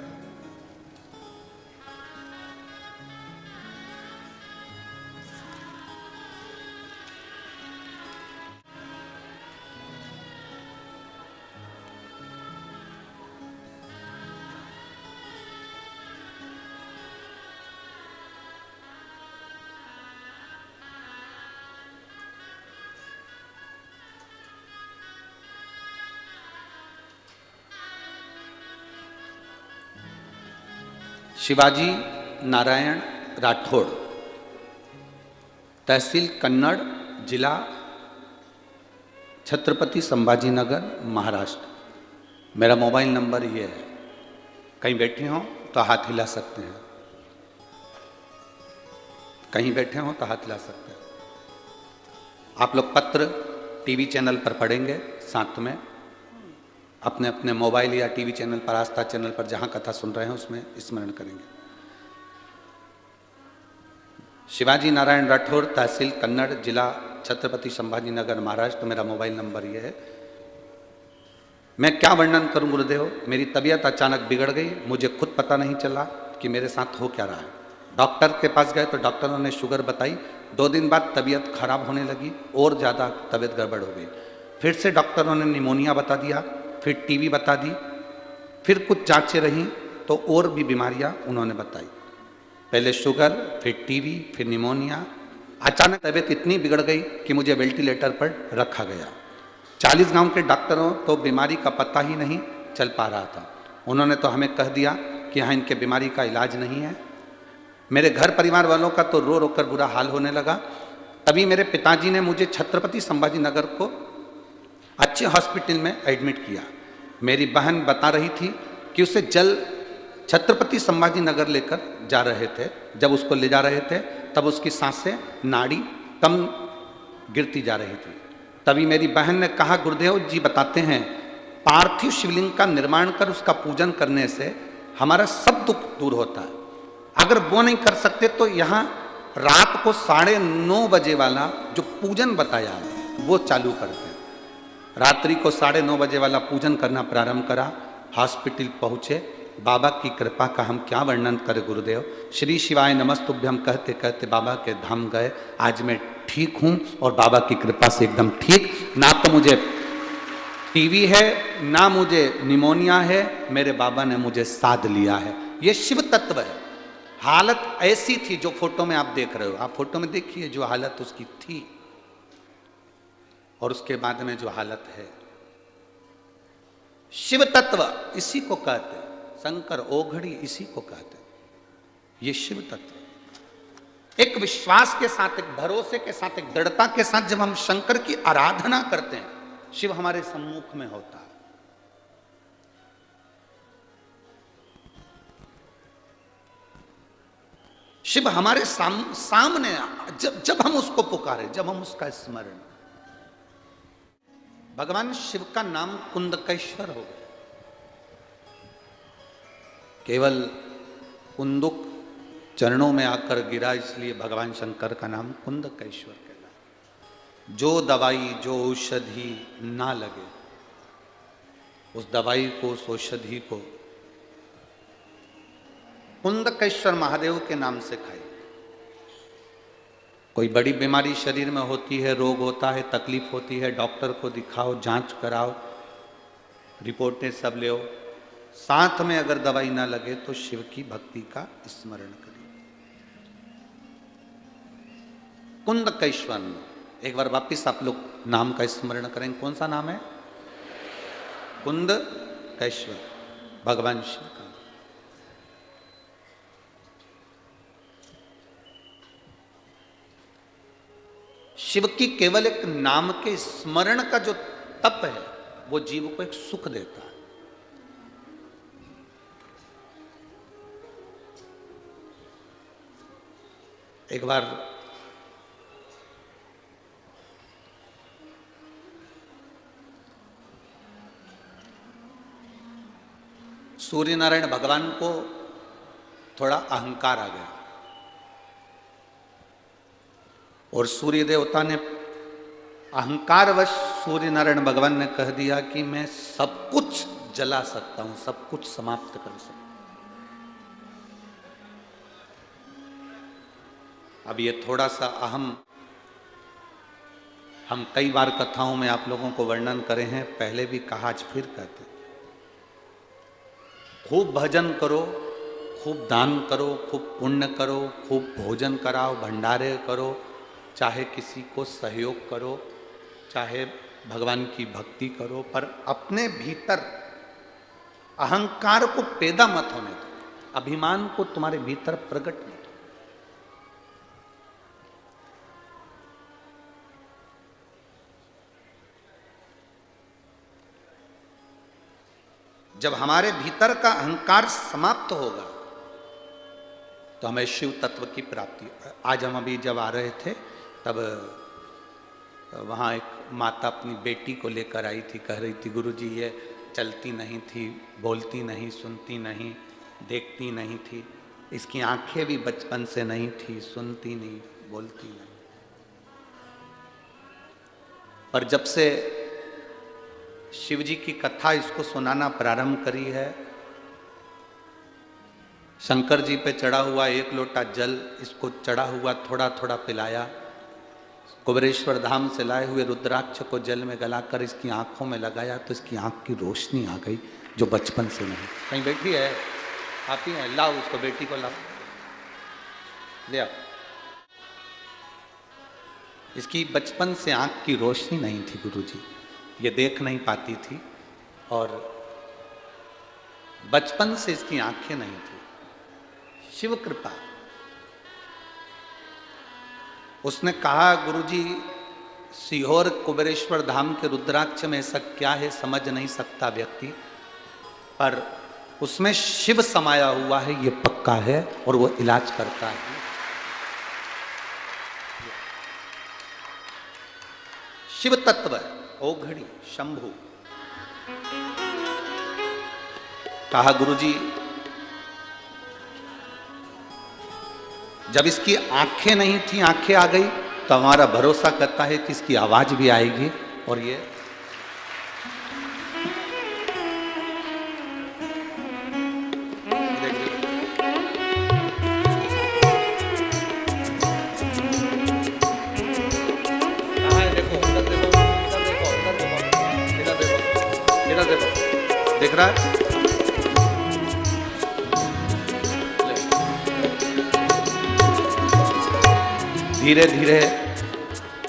शिवाजी नारायण राठौड़, तहसील कन्नड़, जिला छत्रपति संभाजी नगर, महाराष्ट्र। मेरा मोबाइल नंबर ये है, कहीं बैठे हो तो हाथ हिला सकते हैं, कहीं बैठे हो तो हाथ हिला सकते हैं। आप लोग पत्र टीवी चैनल पर पढ़ेंगे, साथ में अपने अपने मोबाइल या टीवी चैनल पर, आस्था चैनल पर जहां कथा सुन रहे हैं उसमें स्मरण करेंगे। शिवाजी नारायण राठौर, तहसील कन्नड़, जिला छत्रपति संभाजी नगर, महाराष्ट्र। मेरा मोबाइल नंबर यह है। मैं क्या वर्णन करूं गुरुदेव, मेरी तबीयत अचानक बिगड़ गई, मुझे खुद पता नहीं चला कि मेरे साथ हो क्या रहा है। डॉक्टर के पास गए तो डॉक्टरों ने शुगर बताई, 2 दिन बाद तबीयत खराब होने लगी और ज़्यादा तबीयत गड़बड़ हो गई। फिर से डॉक्टरों ने निमोनिया बता दिया, फिर टीबी बता दी, फिर कुछ जांचें रहीं तो और भी बीमारियां उन्होंने बताई। पहले शुगर, फिर टीबी, फिर निमोनिया। अचानक तबीयत इतनी बिगड़ गई कि मुझे वेंटिलेटर पर रखा गया। 40 गांव के डॉक्टरों तो बीमारी का पता ही नहीं चल पा रहा था। उन्होंने तो हमें कह दिया कि कि यहाँ इनके बीमारी का इलाज नहीं है। मेरे घर परिवार वालों का तो रो रो कर बुरा हाल होने लगा। तभी मेरे पिताजी ने मुझे छत्रपति संभाजी नगर को अच्छे हॉस्पिटल में एडमिट किया। मेरी बहन बता रही थी कि उसे जल छत्रपति संभाजी नगर लेकर जा रहे थे। जब उसको ले जा रहे थे तब उसकी सांसें, नाड़ी कम गिरती जा रही थी। तभी मेरी बहन ने कहा, गुरुदेव जी बताते हैं पार्थिव शिवलिंग का निर्माण कर उसका पूजन करने से हमारा सब दुख दूर होता है। अगर वो नहीं कर सकते तो यहाँ रात को 9:30 बजे वाला जो पूजन बताया है वो चालू करते हैं। रात्रि को 9:30 बजे वाला पूजन करना प्रारंभ करा। हॉस्पिटल पहुँचे। बाबा की कृपा का हम क्या वर्णन करें गुरुदेव। श्री शिवाय नमस्तुभ्यम कहते कहते बाबा के धाम गए। आज मैं ठीक हूँ और बाबा की कृपा से एकदम ठीक। ना तो मुझे टीवी है ना मुझे निमोनिया है, मेरे बाबा ने मुझे साध लिया है। ये शिव तत्व है। हालत ऐसी थी जो फोटो में आप देख रहे हो, आप फोटो में देखिए जो हालत उसकी थी और उसके बाद में जो हालत है। शिव तत्व इसी को कहते हैं, शंकर ओघड़ी इसी को कहते हैं। ये शिव तत्व एक विश्वास के साथ, एक भरोसे के साथ, एक दृढ़ता के साथ जब हम शंकर की आराधना करते हैं, शिव हमारे सम्मुख में होता है। शिव हमारे सामने जब हम उसको पुकारे, जब हम उसका स्मरण। भगवान शिव का नाम कुंदकेश्वर हो गया। केवल कुंदुक चरणों में आकर गिरा, इसलिए भगवान शंकर का नाम कुंदकेश्वर कहलाया। जो दवाई, जो औषधि ना लगे, उस दवाई को, उस औषधि को कुंदकेश्वर महादेव के नाम से खाई। कोई बड़ी बीमारी शरीर में होती है, रोग होता है, तकलीफ होती है, डॉक्टर को दिखाओ, जांच कराओ, रिपोर्टें सब ले आओ। साथ में अगर दवाई ना लगे तो शिव की भक्ति का स्मरण करिए। कुंदकेश्वर, एक बार वापिस आप लोग नाम का स्मरण करें। कौन सा नाम है? कुंदकेश्वर, भगवान शिव का। शिव की केवल एक नाम के स्मरण का जो तप है वो जीव को एक सुख देता है। एक बार सूर्य नारायण भगवान को थोड़ा अहंकार आ गया और सूर्य देवता ने अहंकारवश सूर्य नारायण भगवान ने कह दिया कि मैं सब कुछ जला सकता हूं, सब कुछ समाप्त कर सकता हूं। अब ये थोड़ा सा अहम हम कई बार कथाओं में आप लोगों को वर्णन करे हैं, पहले भी कहा, आज फिर कहते हैं। खूब भजन करो, खूब दान करो, खूब पुण्य करो, खूब भोजन कराओ, भंडारे करो, चाहे किसी को सहयोग करो, चाहे भगवान की भक्ति करो, पर अपने भीतर अहंकार को पैदा मत होने दो, अभिमान को तुम्हारे भीतर प्रकट मत हो। जब हमारे भीतर का अहंकार समाप्त होगा तो हमें शिव तत्व की प्राप्ति। आज हम अभी जब आ रहे थे तब वहाँ एक माता अपनी बेटी को लेकर आई थी, कह रही थी गुरुजी ये चलती नहीं थी, बोलती नहीं, सुनती नहीं, देखती नहीं थी, इसकी आंखें भी बचपन से नहीं थी, सुनती नहीं, बोलती नहीं, पर जब से शिव जी की कथा इसको सुनाना प्रारंभ करी है, शंकर जी पे चढ़ा हुआ 1 लोटा जल इसको चढ़ा हुआ थोड़ा थोड़ा पिलाया, कुबेरेश्वर धाम से लाए हुए रुद्राक्ष को जल में गलाकर इसकी आंखों में लगाया तो इसकी आंख की रोशनी आ गई जो बचपन से नहीं। कहीं बैठी है, आती है, लाओ उसको, बेटी को लाओ, ले आओ। इसकी बचपन से आंख की रोशनी नहीं थी गुरुजी, ये देख नहीं पाती थी और बचपन से इसकी आंखें नहीं थी, शिव कृपा। उसने कहा गुरुजी सीहोर कुबेरेश्वर धाम के रुद्राक्ष में ऐसा क्या है समझ नहीं सकता व्यक्ति, पर उसमें शिव समाया हुआ है ये पक्का है और वो इलाज करता है। शिव तत्व ओघड़ी शंभु। कहा गुरुजी जब इसकी आंखें नहीं थी आंखें आ गई तो हमारा भरोसा करता है कि इसकी आवाज भी आएगी। और ये देख रहा है, धीरे धीरे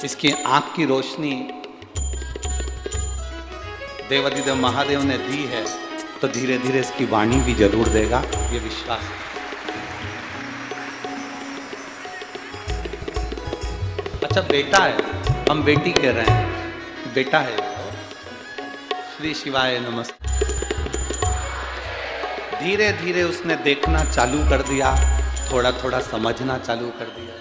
इसकी आंख की रोशनी देवाधिदेव महादेव ने दी है तो धीरे धीरे इसकी वाणी भी जरूर देगा, ये विश्वास है। अच्छा बेटा है, हम बेटी कह रहे हैं, बेटा है। श्री शिवाय नमस्ते। धीरे धीरे उसने देखना चालू कर दिया, थोड़ा थोड़ा समझना चालू कर दिया।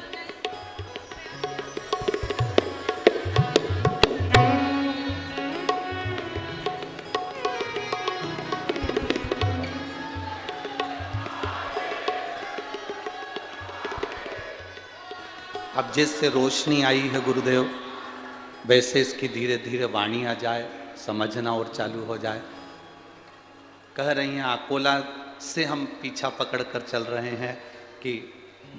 अब जैसे रोशनी आई है गुरुदेव वैसे इसकी धीरे धीरे वाणी आ जाए, समझना और चालू हो जाए। कह रही हैं अकोला से हम पीछा पकड़ कर चल रहे हैं कि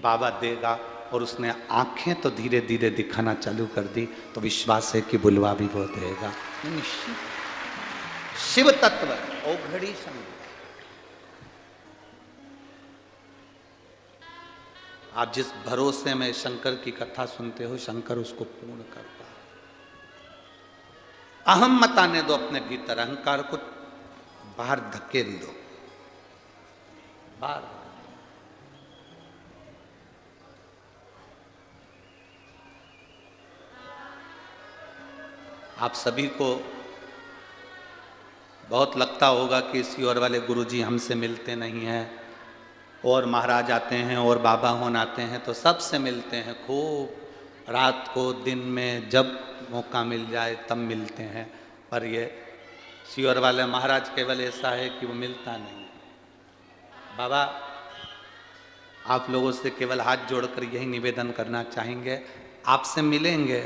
बाबा देगा, और उसने आंखें तो धीरे धीरे दिखाना चालू कर दी तो विश्वास है कि बुलवा भी वो देगा। शिव तत्व ओघड़ी शंभु। आप जिस भरोसे में शंकर की कथा सुनते हो शंकर उसको पूर्ण करता है। अहम मत आने दो अपने भीतर, अहंकार को बाहर धकेल दो, बाहर। आप सभी को बहुत लगता होगा कि सीहोर वाले गुरुजी हमसे मिलते नहीं हैं, और महाराज आते हैं और बाबा होन आते हैं तो सबसे मिलते हैं खूब, रात को दिन में जब मौका मिल जाए तब मिलते हैं। पर ये सीहोर वाले महाराज केवल ऐसा है कि वो मिलता नहीं। बाबा आप लोगों से केवल हाथ जोड़कर यही निवेदन करना चाहेंगे, आपसे मिलेंगे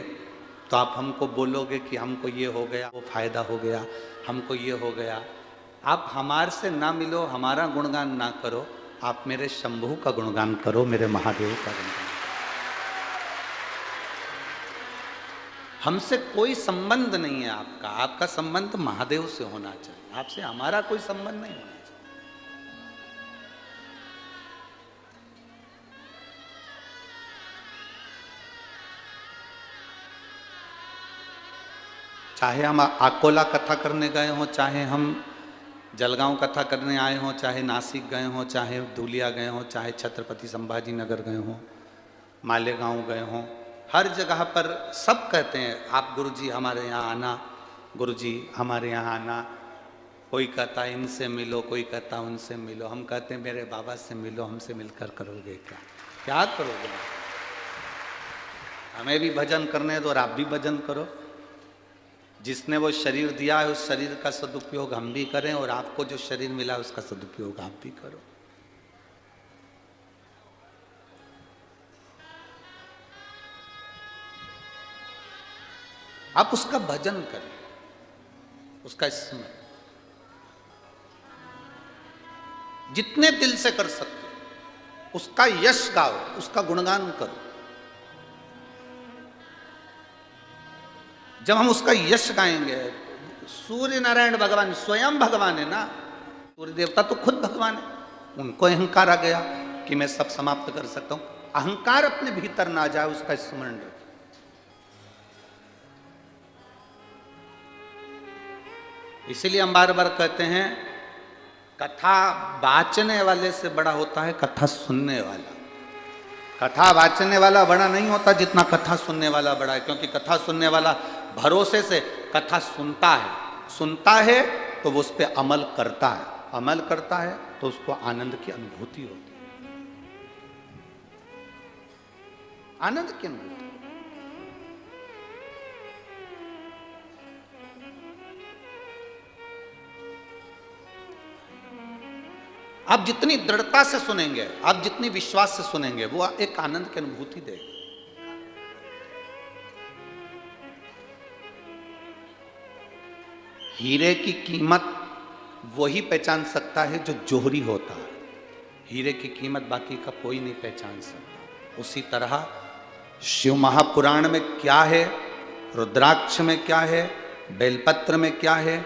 तो आप हमको बोलोगे कि हमको ये हो गया, वो फायदा हो गया, हमको ये हो गया। आप हमारे से ना मिलो, हमारा गुणगान ना करो, आप मेरे शंभू का गुणगान करो, मेरे महादेव का गुणगान। हमसे कोई संबंध नहीं है आपका, आपका संबंध महादेव से होना चाहिए, आपसे हमारा कोई संबंध नहीं होना चाहिए। चाहे हम अकोला कथा करने गए हों, चाहे हम जलगांव कथा करने आए हों, चाहे नासिक गए हों, चाहे धुलिया गए हों, चाहे छत्रपति संभाजी नगर गए हों, मालेगांव गए हों, हर जगह पर सब कहते हैं आप गुरुजी हमारे यहाँ आना, गुरुजी हमारे यहाँ आना। कोई कहता है इनसे मिलो, कोई कहता है उनसे मिलो। हम कहते हैं मेरे बाबा से मिलो, हमसे मिलकर करोगे क्या, क्या करोगे? हमें भी भजन करने दो और आप भी भजन करो। जिसने वो शरीर दिया है उस शरीर का सदुपयोग हम भी करें, और आपको जो शरीर मिला उसका सदुपयोग आप भी करो। आप उसका भजन करें, उसका स्मरण जितने दिल से कर सकते हो, उसका यश गाओ, उसका गुणगान करो। जब हम उसका यश गाएंगे, सूर्य नारायण भगवान स्वयं भगवान है ना, सूर्य देवता तो खुद भगवान है, उनको अहंकार आ गया कि मैं सब समाप्त कर सकता हूं। अहंकार अपने भीतर ना जाए, उसका स्मरण रखें। इसलिए हम बार बार कहते हैं कथा वाचने वाले से बड़ा होता है कथा सुनने वाला। कथा वाचने वाला बड़ा नहीं होता जितना कथा सुनने वाला बड़ा है, क्योंकि कथा सुनने वाला भरोसे से कथा सुनता है तो वो उस पर अमल करता है, अमल करता है तो उसको आनंद की अनुभूति होती है, आनंद की अनुभूति। आप जितनी दृढ़ता से सुनेंगे, आप जितनी विश्वास से सुनेंगे, वो एक आनंद की अनुभूति देगा। हीरे की कीमत वही पहचान सकता है जो जोहरी होता है। हीरे की कीमत बाकी का कोई नहीं पहचान सकता। उसी तरह शिव महापुराण में क्या है, रुद्राक्ष में क्या है, बेलपत्र में क्या है,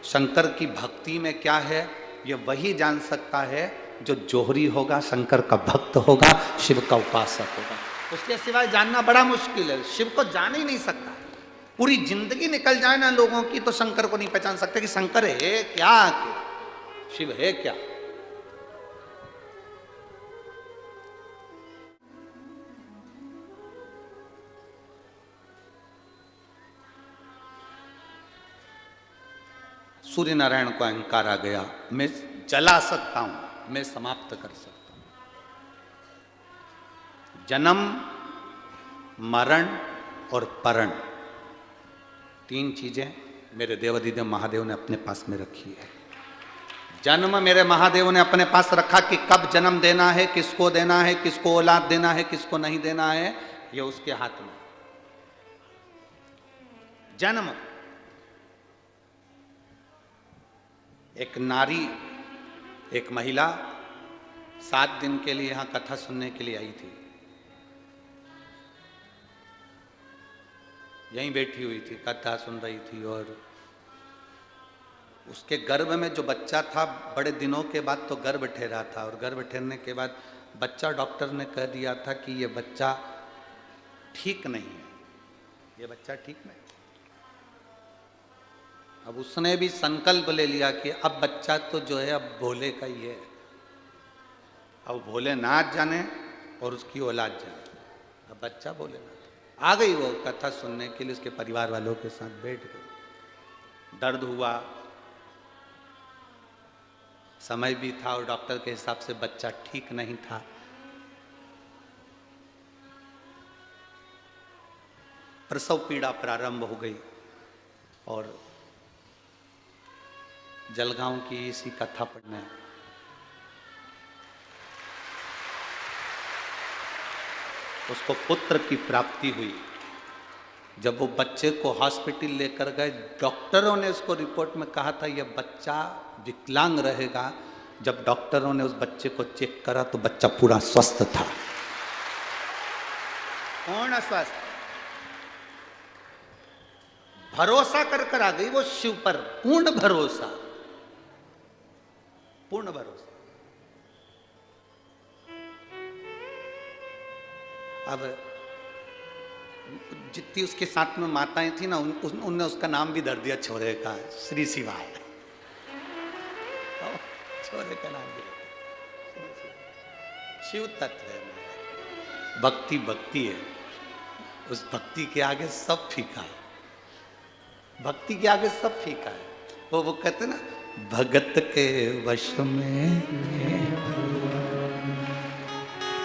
शंकर की भक्ति में क्या है, ये वही जान सकता है जो जोहरी होगा, शंकर का भक्त होगा, शिव का उपासक होगा। उसके सिवाय जानना बड़ा मुश्किल है। शिव को जान ही नहीं सकता। पूरी जिंदगी निकल जाए ना लोगों की तो शंकर को नहीं पहचान सकते कि शंकर है क्या, शिव है क्या। सूर्य नारायण को अहंकार आ गया, मैं जला सकता हूं, मैं समाप्त कर सकता हूं। जन्म, मरण और परण, तीन चीजें मेरे देवाधिदेव महादेव ने अपने पास में रखी है। जन्म मेरे महादेव ने अपने पास रखा कि कब जन्म देना है, किसको देना है, किसको औलाद देना है, किसको नहीं देना है, ये उसके हाथ में। जन्म, एक नारी, एक महिला 7 दिन के लिए यहां कथा सुनने के लिए आई थी। यहीं बैठी हुई थी, कथा सुन रही थी, और उसके गर्भ में जो बच्चा था, बड़े दिनों के बाद तो गर्भ ठहरा था, और गर्भ ठहरने के बाद बच्चा, डॉक्टर ने कह दिया था कि ये बच्चा ठीक नहीं है, ये बच्चा ठीक नहीं। अब उसने भी संकल्प ले लिया कि अब बच्चा तो जो है अब भोले का ही है, अब भोलेनाथ जाने और उसकी औलाद जाने, अब बच्चा भोलेनाथ। आ गई वो कथा सुनने के लिए, उसके परिवार वालों के साथ बैठ गई। दर्द हुआ, समय भी था, और डॉक्टर के हिसाब से बच्चा ठीक नहीं था। प्रसव पीड़ा प्रारंभ हो गई, और जलगांव की इसी कथा पढ़ने उसको पुत्र की प्राप्ति हुई। जब वो बच्चे को हॉस्पिटल लेकर गए, डॉक्टरों ने उसको रिपोर्ट में कहा था यह बच्चा विकलांग रहेगा। जब डॉक्टरों ने उस बच्चे को चेक करा तो बच्चा पूरा स्वस्थ था, पूर्ण स्वस्थ। भरोसा कर आ गई वो शिव पर, पूर्ण भरोसा, पूर्ण भरोसा। अब जितनी उसके साथ में माताएं थी ना, उनने उसका नाम भी धर दिया छोरे का, श्री शिवाय। छोरे का नाम भी शिव तत्व है। भक्ति भक्ति है, उस भक्ति के आगे सब फीका है, भक्ति के आगे सब फीका है। वो कहते ना, भगत के वश में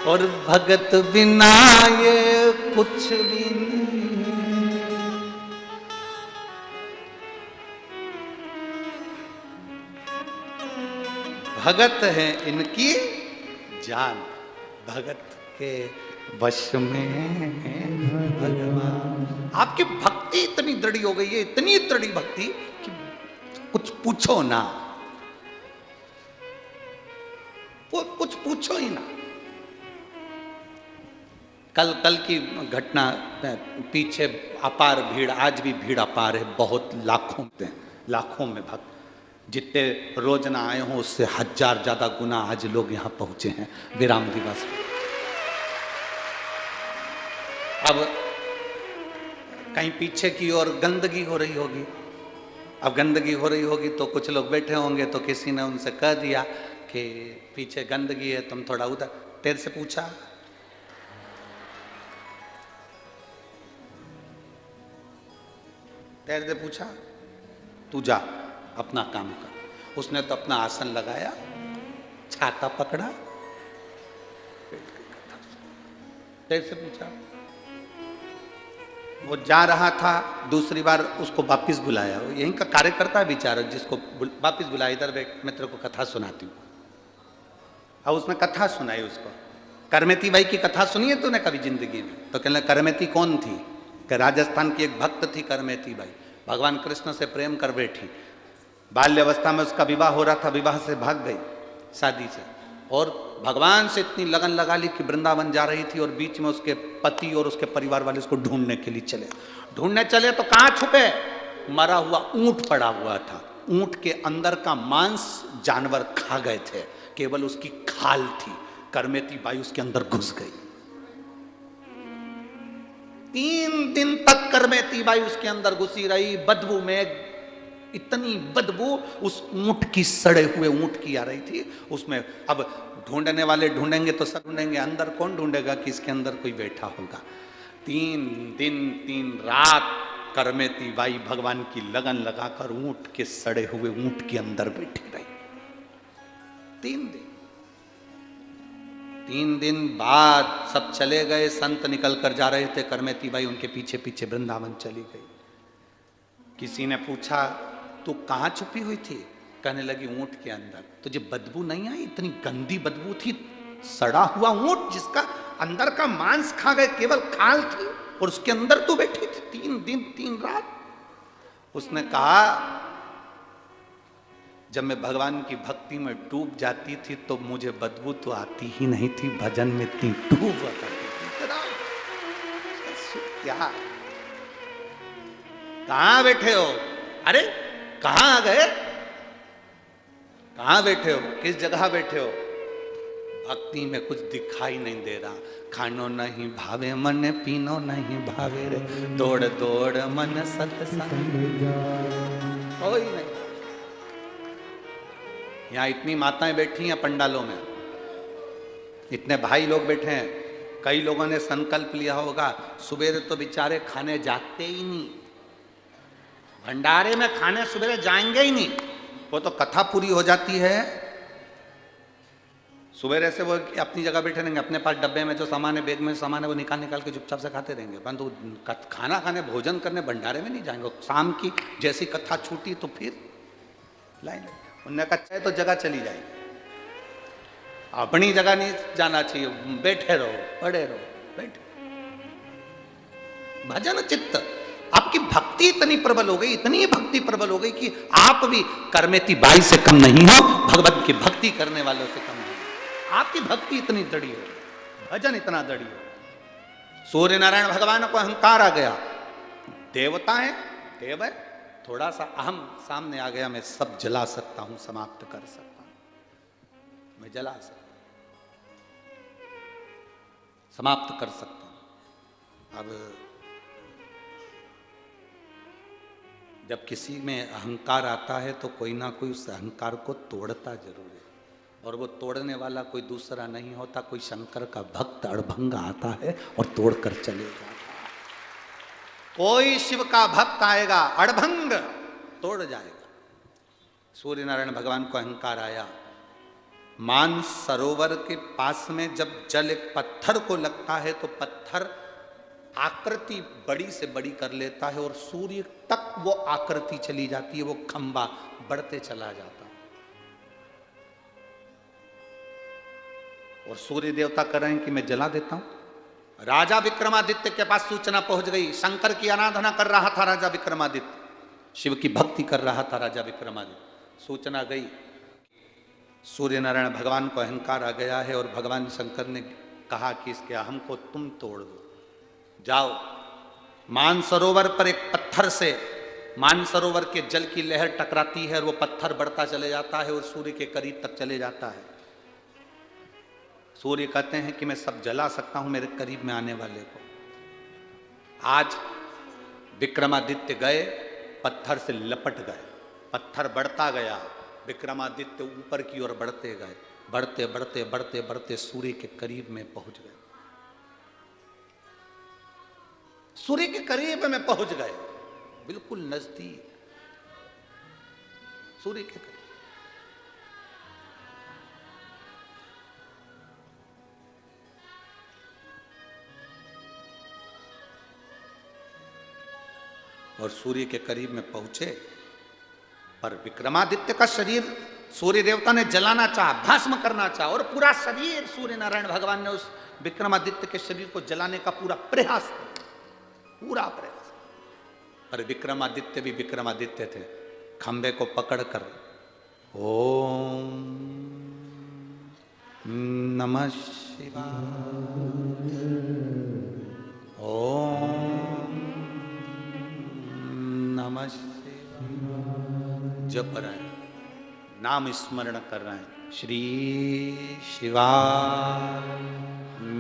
और भगत बिना ये कुछ भी नहीं। भगत है इनकी जान, भगत के वश में भगवान। आपकी भक्ति इतनी दृढ़ हो गई है, इतनी दृढ़ भक्ति कि कुछ पूछो ना, कुछ पूछो ही ना। कल की घटना, पीछे अपार भीड़, आज भी भीड़ अपार है, बहुत लाखों में भक्त, जितने रोज ना आए हों उससे 1000 ज्यादा गुना आज लोग यहाँ पहुंचे हैं विराम दिवस में। अब कहीं पीछे की ओर गंदगी हो रही होगी, अब गंदगी हो रही होगी तो कुछ लोग बैठे होंगे, तो किसी ने उनसे कह दिया कि पीछे गंदगी है, तुम थोड़ा उधर। तेरे से पूछा, तेरे से पूछा, तू जा अपना काम कर। उसने तो अपना आसन लगाया, छाता पकड़ा, तेरे से पूछा। वो जा रहा था, दूसरी बार उसको वापिस बुलाया। वो यहीं का कार्यकर्ता है बेचारा, जिसको वापिस बुलाया, इधर बैठ, मैं तेरे को कथा सुनाती हूँ। और उसने कथा सुनाई उसको। करमेती बाई की कथा सुनी है तूने कभी जिंदगी में? तो कहने करमेती कौन थी? कि राजस्थान की एक भक्त थी करमेती बाई, भगवान कृष्ण से प्रेम कर बैठी। बाल्यावस्था में उसका विवाह हो रहा था, विवाह से भाग गई शादी से, और भगवान से इतनी लगन लगा ली कि वृंदावन जा रही थी, और बीच में उसके पति और उसके परिवार वाले उसको ढूंढने के लिए चले। ढूंढने चले तो कहाँ छुपे? मरा हुआ ऊंट पड़ा हुआ था। ऊंट के अंदर का मांस जानवर खा गए थे, केवल उसकी खाल थी। करमेती बाई उसके अंदर घुस गई। 3 दिन तक करमेती बाई उसके अंदर घुसी रही। बदबू में इतनी बदबू उस ऊंट की, सड़े हुए ऊंट की आ रही थी उसमें। अब ढूंढने वाले ढूंढेंगे तो सब ढूंढेंगे, अंदर कौन ढूंढेगा कि इसके अंदर कोई बैठा होगा? 3 दिन 3 रात करमेती बाई भगवान की लगन लगाकर ऊंट के, सड़े हुए ऊंट के अंदर बैठी रही 3 दिन। 3 दिन बाद सब चले गए, संत निकल कर जा रहे थे, करमेती बाई उनके पीछे पीछे वृंदावन चली गई। किसी ने पूछा, तू कहाँ छुपी हुई थी? कहने लगी, ऊंट के अंदर। तुझे बदबू नहीं आई? इतनी गंदी बदबू थी। सड़ा हुआ ऊंट जिसका अंदर का मांस खा गए, केवल खाल थी, और उसके अंदर तू बैठी थी 3 दिन 3 रात। उसने कहा, जब मैं भगवान की भक्ति में डूब जाती थी तो मुझे बदबू तो आती ही नहीं थी, भजन में इतनी डूब जाती थी। क्या, कहां बैठे हो? अरे कहां आ गए? कहां बैठे हो? किस जगह बैठे हो? भक्ति में कुछ दिखाई नहीं दे रहा। खानो नहीं भावे मन, पीनो नहीं भावे रे, दौड़ दौड़ मन सत्संग कोई नहीं। यहाँ इतनी माताएं बैठी हैं पंडालों में, इतने भाई लोग बैठे हैं। कई लोगों ने संकल्प लिया होगा, सुबेरे तो बेचारे खाने जाते ही नहीं, भंडारे में खाने सुबेरे जाएंगे ही नहीं। वो तो कथा पूरी हो जाती है, सुबेरे से वो अपनी जगह बैठे रहेंगे, अपने पास डब्बे में जो सामान है, बैग में सामान है, वो निकाल निकाल के चुपचाप से खाते रहेंगे, परंतु खाना खाने, भोजन करने भंडारे में नहीं जाएंगे। शाम की जैसी कथा छूटी तो फिर लाइन लगी। उन्होंने कहा तो जगह चली जाएगी, अपनी जगह नहीं जाना चाहिए, बैठे रहो, पड़े रहो, बैठे। भजन चित्त, आपकी भक्ति इतनी प्रबल हो गई, इतनी भक्ति प्रबल हो गई कि आप भी करमेती बाई से कम नहीं हो, भगवत की भक्ति करने वालों से कम नहीं। आपकी भक्ति इतनी दृढ़ हो, भजन इतना दृढ़ हो। सूर्य नारायण भगवान को अहंकार आ गया, देवता है, देव है, थोड़ा सा अहम सामने आ गया, मैं सब जला सकता हूं, समाप्त कर सकता हूं, मैं जला सकता हूं, समाप्त कर सकता हूं। अब जब किसी में अहंकार आता है तो कोई ना कोई उस अहंकार को तोड़ता जरूर है, और वो तोड़ने वाला कोई दूसरा नहीं होता, कोई शंकर का भक्त अड़भंग आता है और तोड़कर चले जाता है। कोई शिव का भक्त आएगा, अड़भंग तोड़ जाएगा। सूर्य नारायण भगवान को अहंकार आया। मान सरोवर के पास में जब जल एक पत्थर को लगता है तो पत्थर आकृति बड़ी से बड़ी कर लेता है, और सूर्य तक वो आकृति चली जाती है, वो खंबा बढ़ते चला जाता है। और सूर्य देवता कर रहे हैं कि मैं जला देता हूं। राजा विक्रमादित्य के पास सूचना पहुंच गई, शंकर की आराधना कर रहा था राजा विक्रमादित्य, शिव की भक्ति कर रहा था राजा विक्रमादित्य। सूचना गई, सूर्य नारायण भगवान को अहंकार आ गया है, और भगवान शंकर ने कहा कि इसके अहम को तुम तोड़ दो, जाओ मानसरोवर पर एक पत्थर से मानसरोवर के जल की लहर टकराती है, और वो पत्थर बढ़ता चले जाता है और सूर्य के करीब तक चले जाता है। सूर्य कहते हैं कि मैं सब जला सकता हूं मेरे करीब में आने वाले को। आज विक्रमादित्य गए, पत्थर से लपट गए, पत्थर बढ़ता गया, विक्रमादित्य ऊपर की ओर बढ़ते गए, बढ़ते बढ़ते बढ़ते बढ़ते सूर्य के करीब में पहुंच गए, सूर्य के करीब में पहुंच गए, बिल्कुल नजदीक सूर्य के करीब। और सूर्य के करीब में पहुंचे, पर विक्रमादित्य का शरीर सूर्य देवता ने जलाना चाहा, भस्म करना चाहा, और पूरा शरीर सूर्य नारायण भगवान ने उस विक्रमादित्य के शरीर को जलाने का पूरा प्रयास किया, पूरा प्रयास। पर विक्रमादित्य भी विक्रमादित्य थे, खंबे को पकड़कर ओम नमः शिवाय, ओम नमः शिवाय जप रहे हैं, नाम स्मरण कर रहे हैं। श्री शिवाय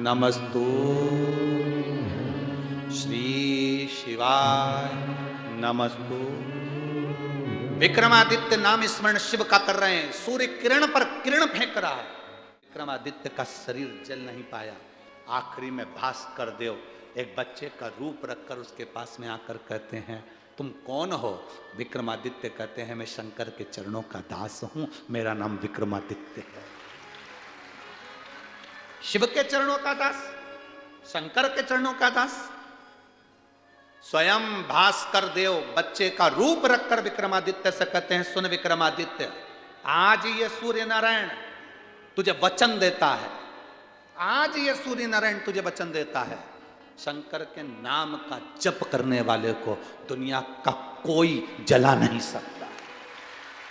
नमस्तु, श्री शिवाय नमस्तु। विक्रमादित्य नाम स्मरण शिव का कर रहे हैं, सूर्य किरण पर किरण फेंक रहा है, विक्रमादित्य का शरीर जल नहीं पाया। आखिरी में भास्कर देव एक बच्चे का रूप रखकर उसके पास में आकर कहते हैं, तुम कौन हो? विक्रमादित्य कहते हैं, मैं शंकर के चरणों का दास हूं, मेरा नाम विक्रमादित्य है। शिव के चरणों का दास, शंकर के चरणों का दास। स्वयं भास्कर देव बच्चे का रूप रखकर विक्रमादित्य से कहते हैं, सुन विक्रमादित्य, आज ये सूर्य नारायण तुझे वचन देता है, आज ये सूर्य नारायण तुझे वचन देता है, शंकर के नाम का जप करने वाले को दुनिया का कोई जला नहीं सकता।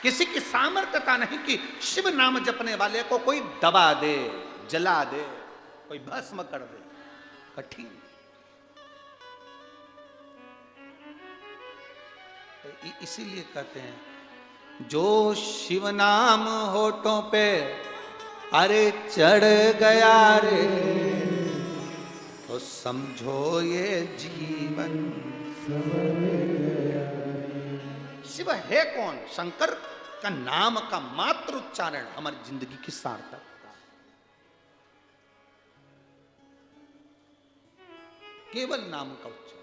किसी की सामर्थ्यता नहीं कि शिव नाम जपने वाले को कोई दबा दे, जला दे, कोई भस्म कर दे, कठिन। इसीलिए कहते हैं, जो शिव नाम होठों पे अरे चढ़ गया रे, तो समझो ये जीवन संवर गया। शिव है कौन? शंकर का नाम का मात्र उच्चारण हमारी जिंदगी की सार्थकता, केवल नाम का उच्चारण।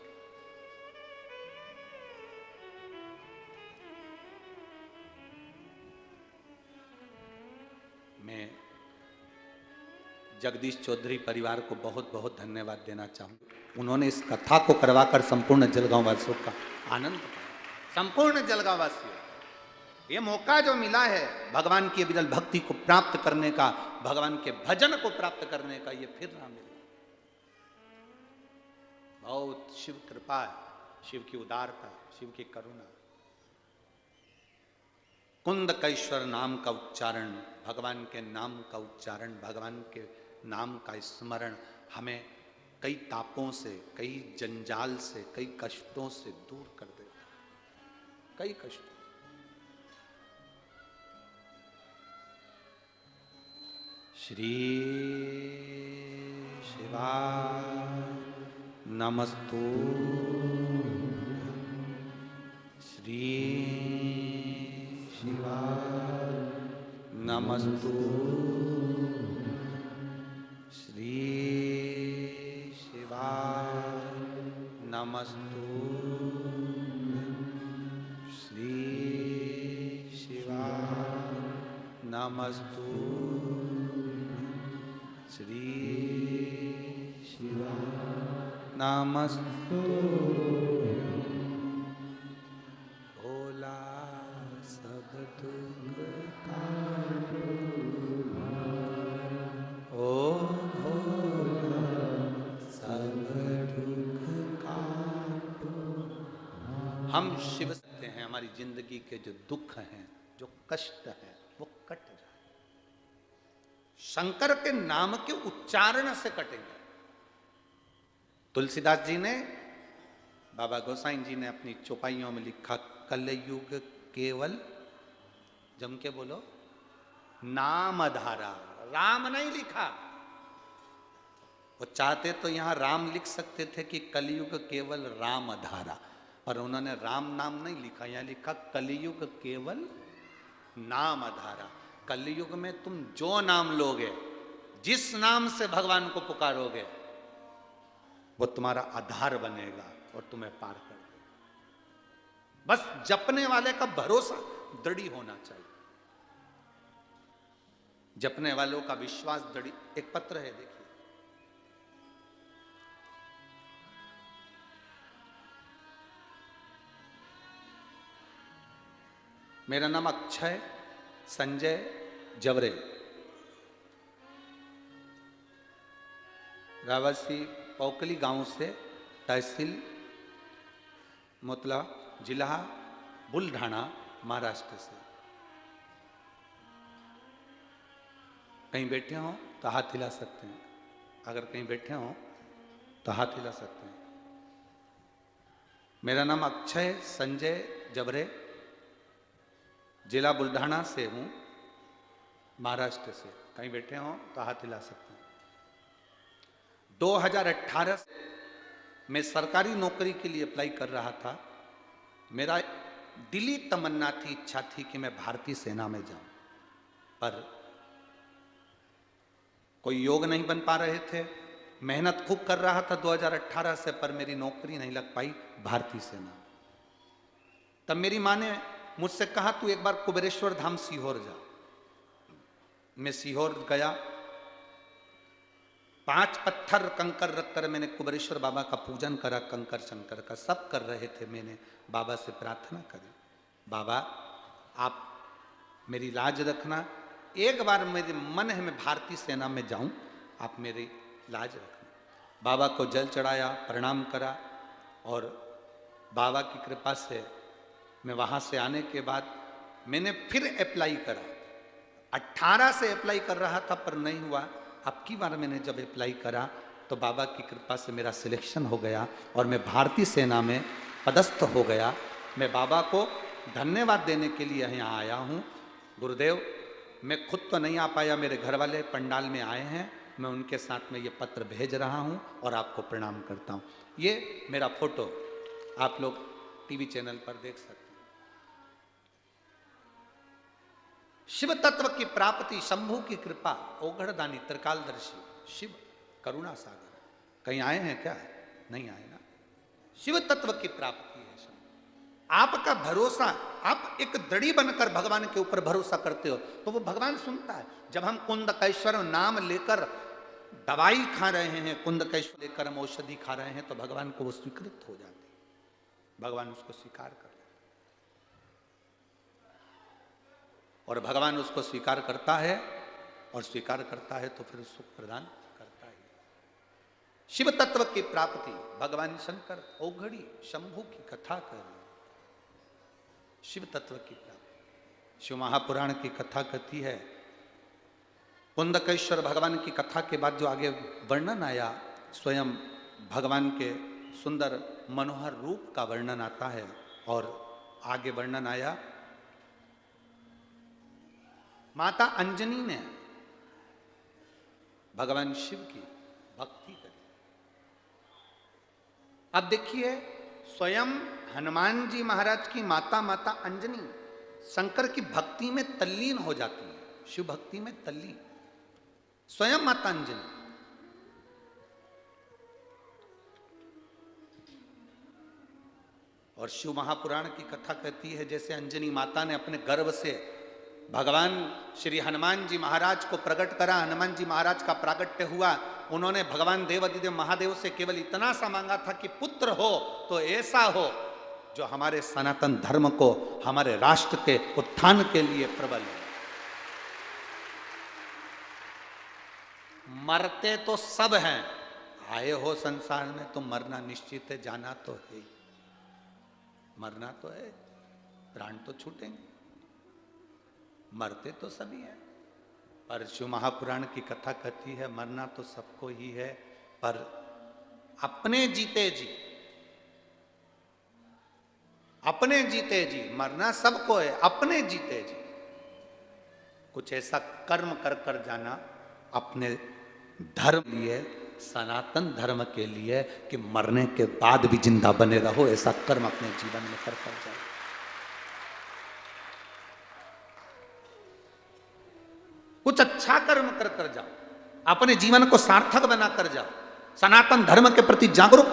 मैं जगदीश चौधरी परिवार को बहुत बहुत धन्यवाद देना चाहूँगा। उन्होंने इस कथा को करवाकर संपूर्ण जलगांव वासियों का आनंद पाया। संपूर्ण जलगांव वासियों, ये मौका जो मिला है भगवान की विरल भक्ति को प्राप्त करने का, भगवान के भजन को प्राप्त करने का, ये फिर ना मिला। बहुत शिव कृपा है, शिव की उदारता, शिव की करुणा। कुंदकेश्वर नाम का उच्चारण, भगवान के नाम का उच्चारण, भगवान के नाम का स्मरण हमें कई तापों से, कई जंजाल से, कई कष्टों से दूर कर देता है, कई कष्टों। श्री शिवाय नमस्तु, श्री शिवाय नमस्तु, श्री शिवाय नमस्तु, श्री शिवाय नमस्तु, श्री शिवाय नमस्तु। भोला सब दुख काटो, ओ भोला सब दुख काटो। हम शिव सकते हैं, हमारी जिंदगी के जो दुख हैं, जो कष्ट हैं, वो कट जाए। शंकर के नाम के उच्चारण से कटेंगे। तुलसीदास जी ने, बाबा गोसाई जी ने अपनी चौपाइयों में लिखा, कलयुग केवल, जम के बोलो, नाम धारा। राम नहीं लिखा, वो चाहते तो यहां राम लिख सकते थे कि कलयुग केवल राम धारा। पर उन्होंने राम नाम नहीं लिखा, यहां लिखा कलयुग केवल नाम आधारा। कलयुग में तुम जो नाम लोगे, जिस नाम से भगवान को पुकारोगे, वो तुम्हारा आधार बनेगा और तुम्हें पार कर देगा। बस जपने वाले का भरोसा दृढ़ होना चाहिए, जपने वालों का विश्वास दृढ़। एक पत्र है, देखिए, मेरा नाम अक्षय संजय जवरे, रावसी पौकली गांव से, तहसील मोतला, जिला बुलढाणा, महाराष्ट्र से। कहीं बैठे हो तो हाथ हिला सकते हैं, अगर कहीं बैठे हो तो हाथ हिला सकते हैं। मेरा नाम अक्षय संजय जबरे, जिला बुलढाणा से हूँ, महाराष्ट्र से। कहीं बैठे हो तो हाथ हिला सकते हैं। 2018 में सरकारी नौकरी के लिए अप्लाई कर रहा था। मेरा दिली तमन्ना थी, इच्छा थी कि मैं भारतीय सेना में जाऊं, पर कोई योग नहीं बन पा रहे थे। मेहनत खूब कर रहा था 2018 से, पर मेरी नौकरी नहीं लग पाई भारतीय सेना। तब मेरी माँ ने मुझसे कहा, तू एक बार कुबेरेश्वर धाम सीहोर जा। मैं सीहोर गया, 5 पत्थर कंकर रखकर मैंने कुबेरेश्वर बाबा का पूजन करा, कंकर शंकर का सब कर रहे थे। मैंने बाबा से प्रार्थना करी, बाबा आप मेरी लाज रखना, एक बार मेरे मन है मैं भारतीय सेना में जाऊं, आप मेरी लाज रखना। बाबा को जल चढ़ाया, प्रणाम करा, और बाबा की कृपा से मैं वहाँ से आने के बाद मैंने फिर अप्लाई करा। 18 से अप्लाई कर रहा था पर नहीं हुआ। अब की बार मैंने जब अप्लाई करा तो बाबा की कृपा से मेरा सिलेक्शन हो गया और मैं भारतीय सेना में पदस्थ हो गया। मैं बाबा को धन्यवाद देने के लिए यहाँ आया हूँ। गुरुदेव, मैं खुद तो नहीं आ पाया, मेरे घर वाले पंडाल में आए हैं, मैं उनके साथ में ये पत्र भेज रहा हूँ और आपको प्रणाम करता हूँ। ये मेरा फोटो आप लोग टीवी चैनल पर देख सकते हैं। शिव तत्व की प्राप्ति, शंभु की कृपा, ओघड़दानी, त्रिकालदर्शी, शिव करुणा सागर। कहीं आए हैं क्या? नहीं आए ना। शिव तत्व की प्राप्ति है शंभु। आपका भरोसा, आप एक दृढ़ी बनकर भगवान के ऊपर भरोसा करते हो तो वो भगवान सुनता है। जब हम कुंदकेश्वर नाम लेकर दवाई खा रहे हैं, कुंदकेश्वर लेकर हम औषधि खा रहे हैं, तो भगवान को वो स्वीकृत हो जाती है, भगवान उसको स्वीकार कर लेते, और भगवान उसको स्वीकार करता है, और स्वीकार करता है तो फिर सुख प्रदान करता है। शिव तत्व की प्राप्ति, भगवान शंकर औघड़ी शंभु की कथा कर रहे, शिव तत्व की प्राप्ति। शिव महापुराण की कथा कहती है, कुंदकेश्वर भगवान की कथा के बाद जो आगे वर्णन आया, स्वयं भगवान के सुंदर मनोहर रूप का वर्णन आता है, और आगे वर्णन आया, माता अंजनी ने भगवान शिव की भक्ति करी। अब देखिए, स्वयं हनुमान जी महाराज की माता, माता अंजनी, शंकर की भक्ति में तल्लीन हो जाती है, शिव भक्ति में तल्लीन, स्वयं माता अंजनी। और शिव महापुराण की कथा कहती है, जैसे अंजनी माता ने अपने गर्भ से भगवान श्री हनुमान जी महाराज को प्रकट करा, हनुमान जी महाराज का प्रागट्य हुआ, उन्होंने भगवान देवाधिदेव महादेव से केवल इतना सा मांगा था कि पुत्र हो तो ऐसा हो जो हमारे सनातन धर्म को, हमारे राष्ट्र के उत्थान के लिए प्रबल है। मरते तो सब हैं, आए हो संसार में तो मरना निश्चित है, जाना तो है, मरना तो है, प्राण तो छूटेंगे, मरते तो सभी हैं। पर शिव महापुराण की कथा कहती है, मरना तो सबको ही है, पर अपने जीते जी, अपने जीते जी, मरना सबको है, अपने जीते जी कुछ ऐसा कर्म कर कर जाना, अपने धर्म लिए, सनातन धर्म के लिए कि मरने के बाद भी जिंदा बने रहो, ऐसा कर्म अपने जीवन में कर जाओ। कुछ अच्छा कर्म कर जाओ, अपने जीवन को सार्थक बना कर जाओ, सनातन धर्म के प्रति जागरूक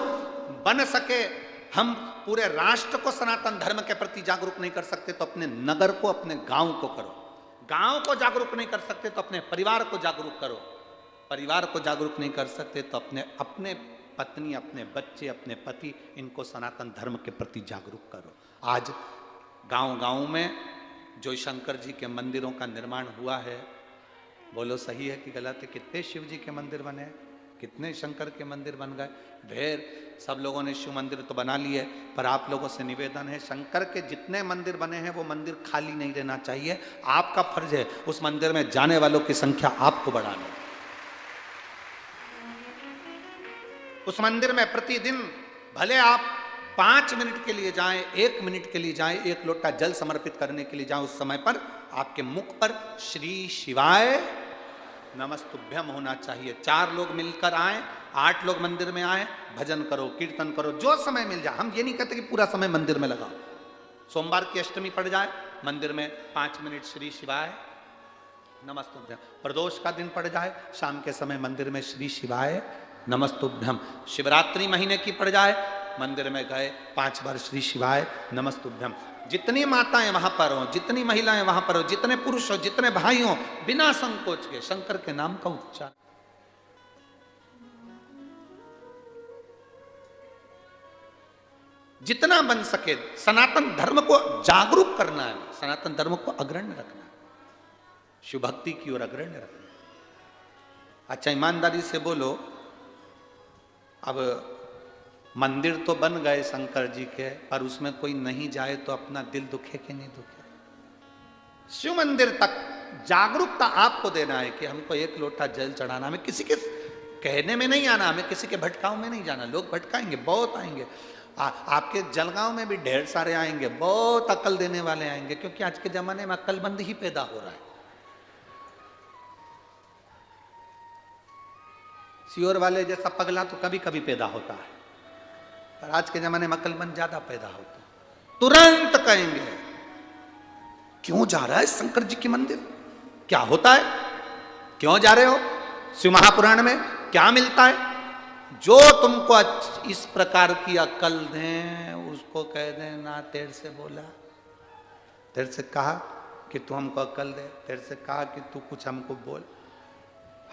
बन सके। हम पूरे राष्ट्र को सनातन धर्म के प्रति जागरूक नहीं कर सकते तो अपने नगर को, अपने गांव को करो। गांव को जागरूक नहीं कर सकते तो अपने परिवार को जागरूक करो। परिवार को जागरूक नहीं कर सकते तो अपने अपने पत्नी, अपने बच्चे, अपने पति, इनको सनातन धर्म के प्रति जागरूक करो। आज गांव-गांव में जो शंकर जी के मंदिरों का निर्माण हुआ है, बोलो सही है कि गलत है? कितने शिव जी के मंदिर बने, कितने शंकर के मंदिर बन गए, ढेर। सब लोगों ने शिव मंदिर तो बना लिए, पर आप लोगों से निवेदन है, शंकर के जितने मंदिर बने हैं वो मंदिर खाली नहीं रहना चाहिए। आपका फर्ज है उस मंदिर में जाने वालों की संख्या आपको बढ़ानी। उस मंदिर में प्रतिदिन भले आप 5 मिनट के लिए जाएं, 1 मिनट के लिए जाएं, 1 लोटा जल समर्पित करने के लिए जाएं, उस समय पर आपके मुख पर श्री शिवाय नमस्तुभ्यम होना चाहिए। 4 लोग मिलकर आए, 8 लोग मंदिर में आए, भजन करो, कीर्तन करो, जो समय मिल जाए। हम ये नहीं कहते कि पूरा समय मंदिर में लगाओ। सोमवार की अष्टमी पड़ जाए, मंदिर में 5 मिनट श्री शिवाय नमस्तुभ्यम। प्रदोष का दिन पड़ जाए, शाम के समय मंदिर में श्री शिवाय नमस्तुभ्यम। शिवरात्रि महीने की पड़ जाए, मंदिर में गए 5 बार श्री शिवाय नमस्तुभ्यम। जितनी माताएं वहां पर हो, जितनी महिलाएं वहां पर हो, जितने पुरुष हो, जितने भाई हो, बिना संकोच के शंकर के नाम का उच्चारण। जितना बन सके सनातन धर्म को जागरूक करना है, सनातन धर्म को अग्रण्य रखना है, शिव भक्ति की ओर अग्रण्य रखना है। अच्छा ईमानदारी से बोलो, अब मंदिर तो बन गए शंकर जी के, पर उसमें कोई नहीं जाए तो अपना दिल दुखे कि नहीं दुखे? शिव मंदिर तक जागरूकता आपको देना है कि हमको 1 लोटा जल चढ़ाना। हमें किसी के कहने में नहीं आना, हमें किसी के भटकाव में नहीं जाना। लोग भटकाएंगे, बहुत आएंगे। आपके जलगांव में भी ढेर सारे आएंगे, बहुत अकल देने वाले आएंगे, क्योंकि आज के जमाने में अक्लमंद ही पैदा हो रहा है। सियोर वाले जैसा पगला तो कभी कभी पैदा होता है, पर आज के जमाने में अक्लमंद ज्यादा पैदा होता है। तुरंत कहेंगे क्यों जा रहा है शंकर जी के मंदिर, क्या होता है, क्यों जा रहे हो, शिव महापुराण में क्या मिलता है। जो तुमको इस प्रकार की अक्ल दें उसको कह देना तेरे से बोला, तेरे से कहा कि तू हमको अक्ल दे, तेरे से कहा कि तू कुछ हमको बोल,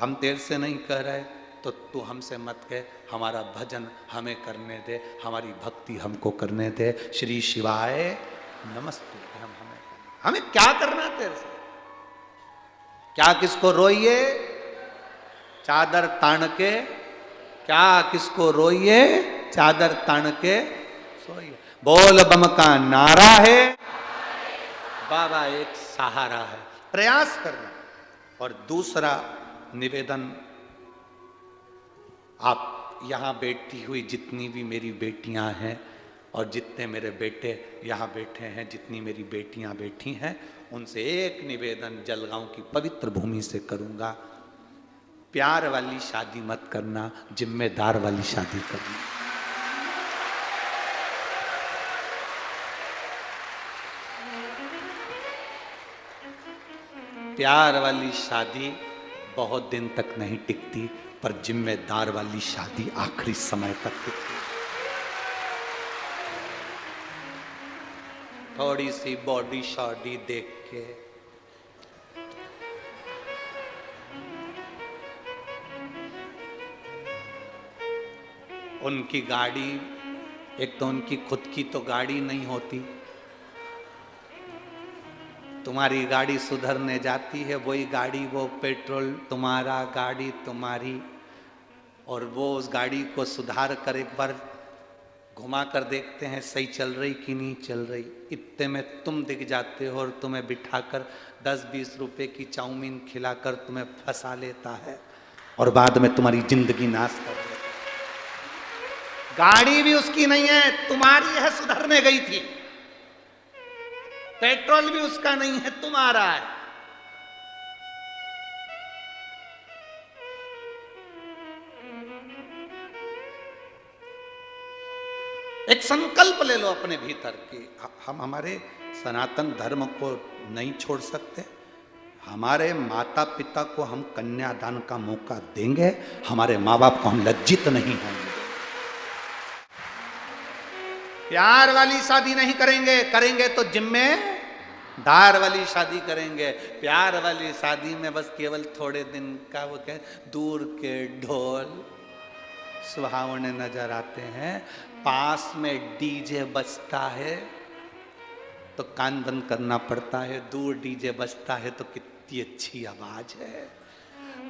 हम तेरे से नहीं कह रहे तो तू हमसे मत कह, हमारा भजन हमें करने दे, हमारी भक्ति हमको करने दे। श्री शिवाय नमस्ते। हमें क्या करना तेरे से, क्या किसको रोइए चादर तान के, क्या किसको रोइए चादर तान के सोइए। बोल बम का नारा है, बाबा एक सहारा है। प्रयास करना। और दूसरा निवेदन, आप यहां बैठी हुई जितनी भी मेरी बेटियां हैं और जितने मेरे बेटे यहाँ बैठे हैं, जितनी मेरी बेटियां बैठी हैं, उनसे एक निवेदन जलगांव की पवित्र भूमि से करूंगा, प्यार वाली शादी मत करना, जिम्मेदार वाली शादी करना। प्यार वाली शादी बहुत दिन तक नहीं टिकती, पर जिम्मेदार वाली शादी आखिरी समय तक टिकती। थोड़ी सी बॉडी शॉडी देख के उनकी गाड़ी, एक तो उनकी खुद की तो गाड़ी नहीं होती, तुम्हारी गाड़ी सुधरने जाती है, वही गाड़ी वो पेट्रोल तुम्हारा, गाड़ी तुम्हारी, और वो उस गाड़ी को सुधार कर एक बार घुमा कर देखते हैं सही चल रही कि नहीं चल रही। इतने में तुम दिख जाते हो और तुम्हें बिठाकर 10-20 रुपए की चाउमीन खिलाकर तुम्हें फंसा लेता है और बाद में तुम्हारी जिंदगी नाश कर देता है। गाड़ी भी उसकी नहीं है, तुम्हारी है, सुधरने गई थी। पेट्रोल भी उसका नहीं है, तुम्हारा है। संकल्प ले लो अपने भीतर कि हम हमारे सनातन धर्म को नहीं छोड़ सकते, हमारे माता पिता को हम कन्यादान का मौका देंगे, हमारे माँ बाप को हम लज्जित नहीं होंगे। प्यार वाली शादी नहीं करेंगे, करेंगे तो जिम्मेदार वाली शादी करेंगे। प्यार वाली शादी में बस केवल थोड़े दिन का वो क्या दूर के ढोल सुहावने नजर आते हैं, पास में डीजे बजता है तो कान बंद करना पड़ता है। दूर डीजे बजता है तो कितनी अच्छी आवाज है।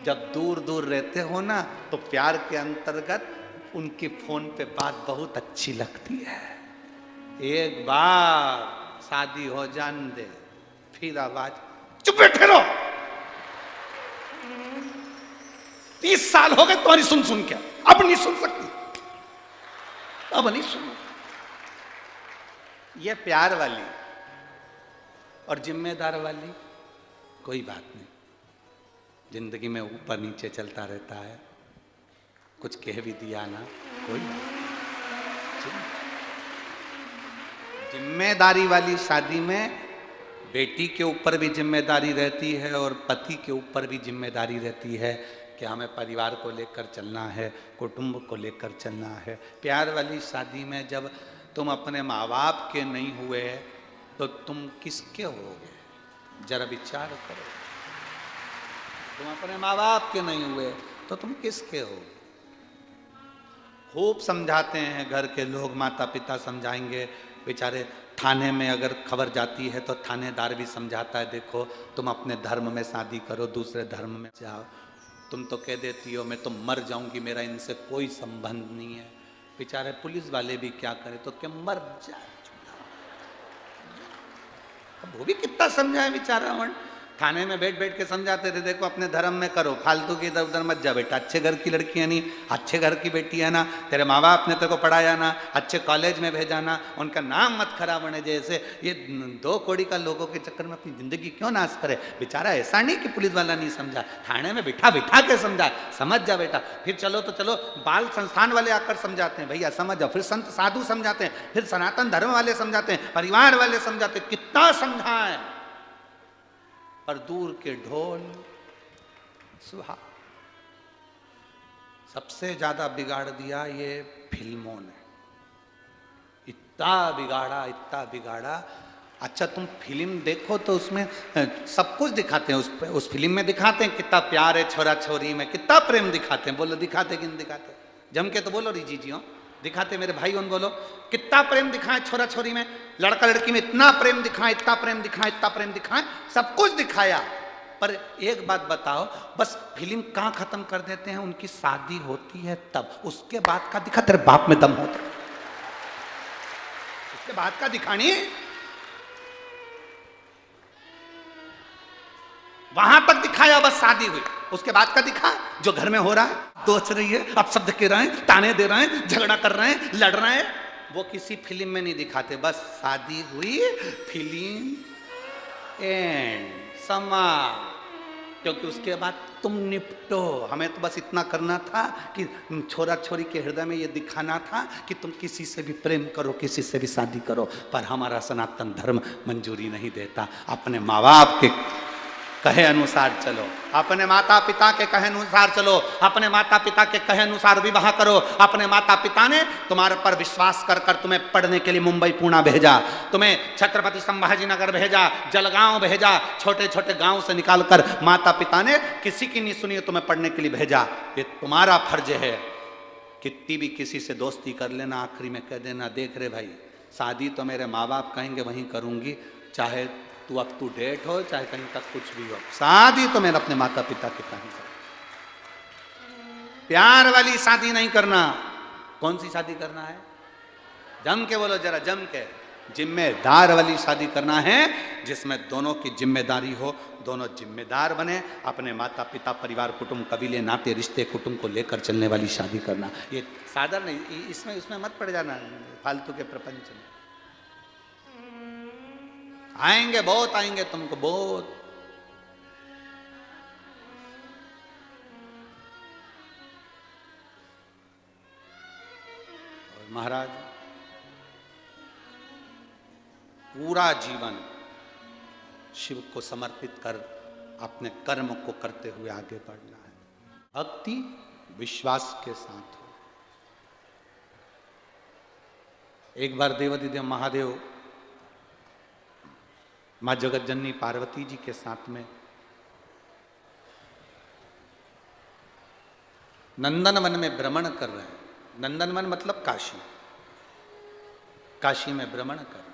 जब दूर दूर रहते हो ना तो प्यार के अंतर्गत उनकी फोन पे बात बहुत अच्छी लगती है। एक बार शादी हो जान दे फिर आवाज चुप बैठे रहो। 30 साल हो गए तुम्हारी सुन सुन के, अब नहीं सुन सकती, अब नहीं सुनो। ये प्यार वाली और जिम्मेदार वाली कोई बात नहीं, जिंदगी में ऊपर नीचे चलता रहता है, कुछ कह भी दिया ना कोई बात नहीं। जिम्मेदारी वाली शादी में बेटी के ऊपर भी जिम्मेदारी रहती है और पति के ऊपर भी जिम्मेदारी रहती है कि हमें परिवार को लेकर चलना है, कुटुंब को लेकर चलना है। प्यार वाली शादी में जब तुम अपने माँ बाप के नहीं हुए तो तुम किसके होगे? जरा विचार करो। तुम अपने माँ बाप के नहीं हुए तो तुम किसके होगे? खूब समझाते हैं घर के लोग, माता पिता समझाएंगे, बेचारे थाने में अगर खबर जाती है तो थानेदार भी समझाता है, देखो तुम अपने धर्म में शादी करो, दूसरे धर्म में जाओ। तुम तो कह देती हो मैं तो मर जाऊंगी, मेरा इनसे कोई संबंध नहीं है। बेचारे पुलिस वाले भी क्या करें तो क्या मर जाए। अब वो भी कितना समझाए बेचारा। थाने में बैठ बैठ के समझाते थे, देखो अपने धर्म में करो, फालतू की इधर उधर मत जा बेटा, अच्छे घर की लड़की है नहीं, अच्छे घर की बेटी है ना, तेरे माँ बाप ने तेरे को पढ़ाया ना, अच्छे कॉलेज में भेजा ना, उनका नाम मत खराब होने जैसे ये 2 कौड़ी का लोगों के चक्कर में अपनी जिंदगी क्यों नाश करे। बेचारा ऐसा नहीं कि पुलिस वाला नहीं समझा, थाने में बिठा बिठा के समझा, समझ जा बेटा। फिर चलो तो चलो बाल संस्थान वाले आकर समझाते हैं, भैया समझ जाओ। फिर संत साधु समझाते हैं, फिर सनातन धर्म वाले समझाते हैं, परिवार वाले समझाते हैं, कितना समझाएं। और दूर के ढोल सुहा। सबसे ज्यादा बिगाड़ दिया ये फिल्मों ने, इतना बिगाड़ा। अच्छा तुम फिल्म देखो तो उसमें सब कुछ दिखाते हैं, उस फिल्म में दिखाते हैं कितना प्यार है छोरा छोरी में, कितना प्रेम दिखाते हैं। बोलो दिखाते कि नहीं दिखाते? जम के तो बोलो रिजी जी हो, दिखाते मेरे भाई उन बोलो कितना प्रेम दिखाए छोरा छोरी में, लड़का लड़की में इतना प्रेम दिखाए, इतना प्रेम दिखाए, इतना प्रेम दिखाए, सब कुछ दिखाया। पर एक बात बताओ, बस फिल्म कहां खत्म कर देते हैं? उनकी शादी होती है तब, उसके बाद का दिखा, तेरे बाप में दम होता, उसके बाद का दिखानी, वहां तक दिखाया बस शादी हुई, उसके बाद का दिखा जो घर में हो रहा है, दोच रही है, अब शब्द कह रहे हैं, ताने दे रहे हैं, झगड़ा कर रहे हैं, लड़ रहे हैं, वो किसी फिल्म में नहीं दिखाते। बस शादी हुई, फिल्म एंड समा, क्योंकि उसके बाद तुम निपटो। हमें तो बस इतना करना था कि छोरा छोरी के हृदय में ये दिखाना था कि तुम किसी से भी प्रेम करो, किसी से भी शादी करो, पर हमारा सनातन धर्म मंजूरी नहीं देता। अपने माँ बाप के कहे अनुसार चलो, अपने माता पिता के कहे अनुसार चलो, अपने माता पिता के कहे अनुसार विवाह करो। अपने माता पिता ने तुम्हारे पर विश्वास कर कर तुम्हें पढ़ने के लिए मुंबई पुणे भेजा, तुम्हें छत्रपति संभाजी नगर भेजा, जलगांव भेजा, छोटे छोटे गांव से निकालकर माता पिता ने किसी की नहीं सुनी, तुम्हें पढ़ने के लिए भेजा। ये तुम्हारा फर्ज है। कितनी भी किसी से दोस्ती कर लेना, आखिरी में कह देना, देख रे भाई शादी तो मेरे माँ बाप कहेंगे वहीं करूंगी, चाहे तू अप टू डेट हो, चाहे कहीं तक कुछ भी हो, शादी तो मेरे अपने माता पिता के कहीं से। प्यार वाली शादी नहीं करना। कौन सी शादी करना है? जम के बोलो जरा, जम के। जिम्मेदार वाली शादी करना है, जिसमें दोनों की जिम्मेदारी हो, दोनों जिम्मेदार बने, अपने माता पिता, परिवार, कुटुंब, कबीले, नाते, रिश्ते, कुटुंब को लेकर चलने वाली शादी करना। ये साधारण नहीं, इसमें मत पड़ जाना फालतू के प्रपंच में। आएंगे, बहुत आएंगे तुमको, बहुत। और महाराज पूरा जीवन शिव को समर्पित कर अपने कर्म को करते हुए आगे बढ़ना है। भक्ति विश्वास के साथ हो। एक बार देवाधिदेव महादेव मां जगत जननी पार्वती जी के साथ में नंदनवन में भ्रमण कर रहे हैं। नंदनवन मतलब काशी, काशी में भ्रमण कर रहे हैं।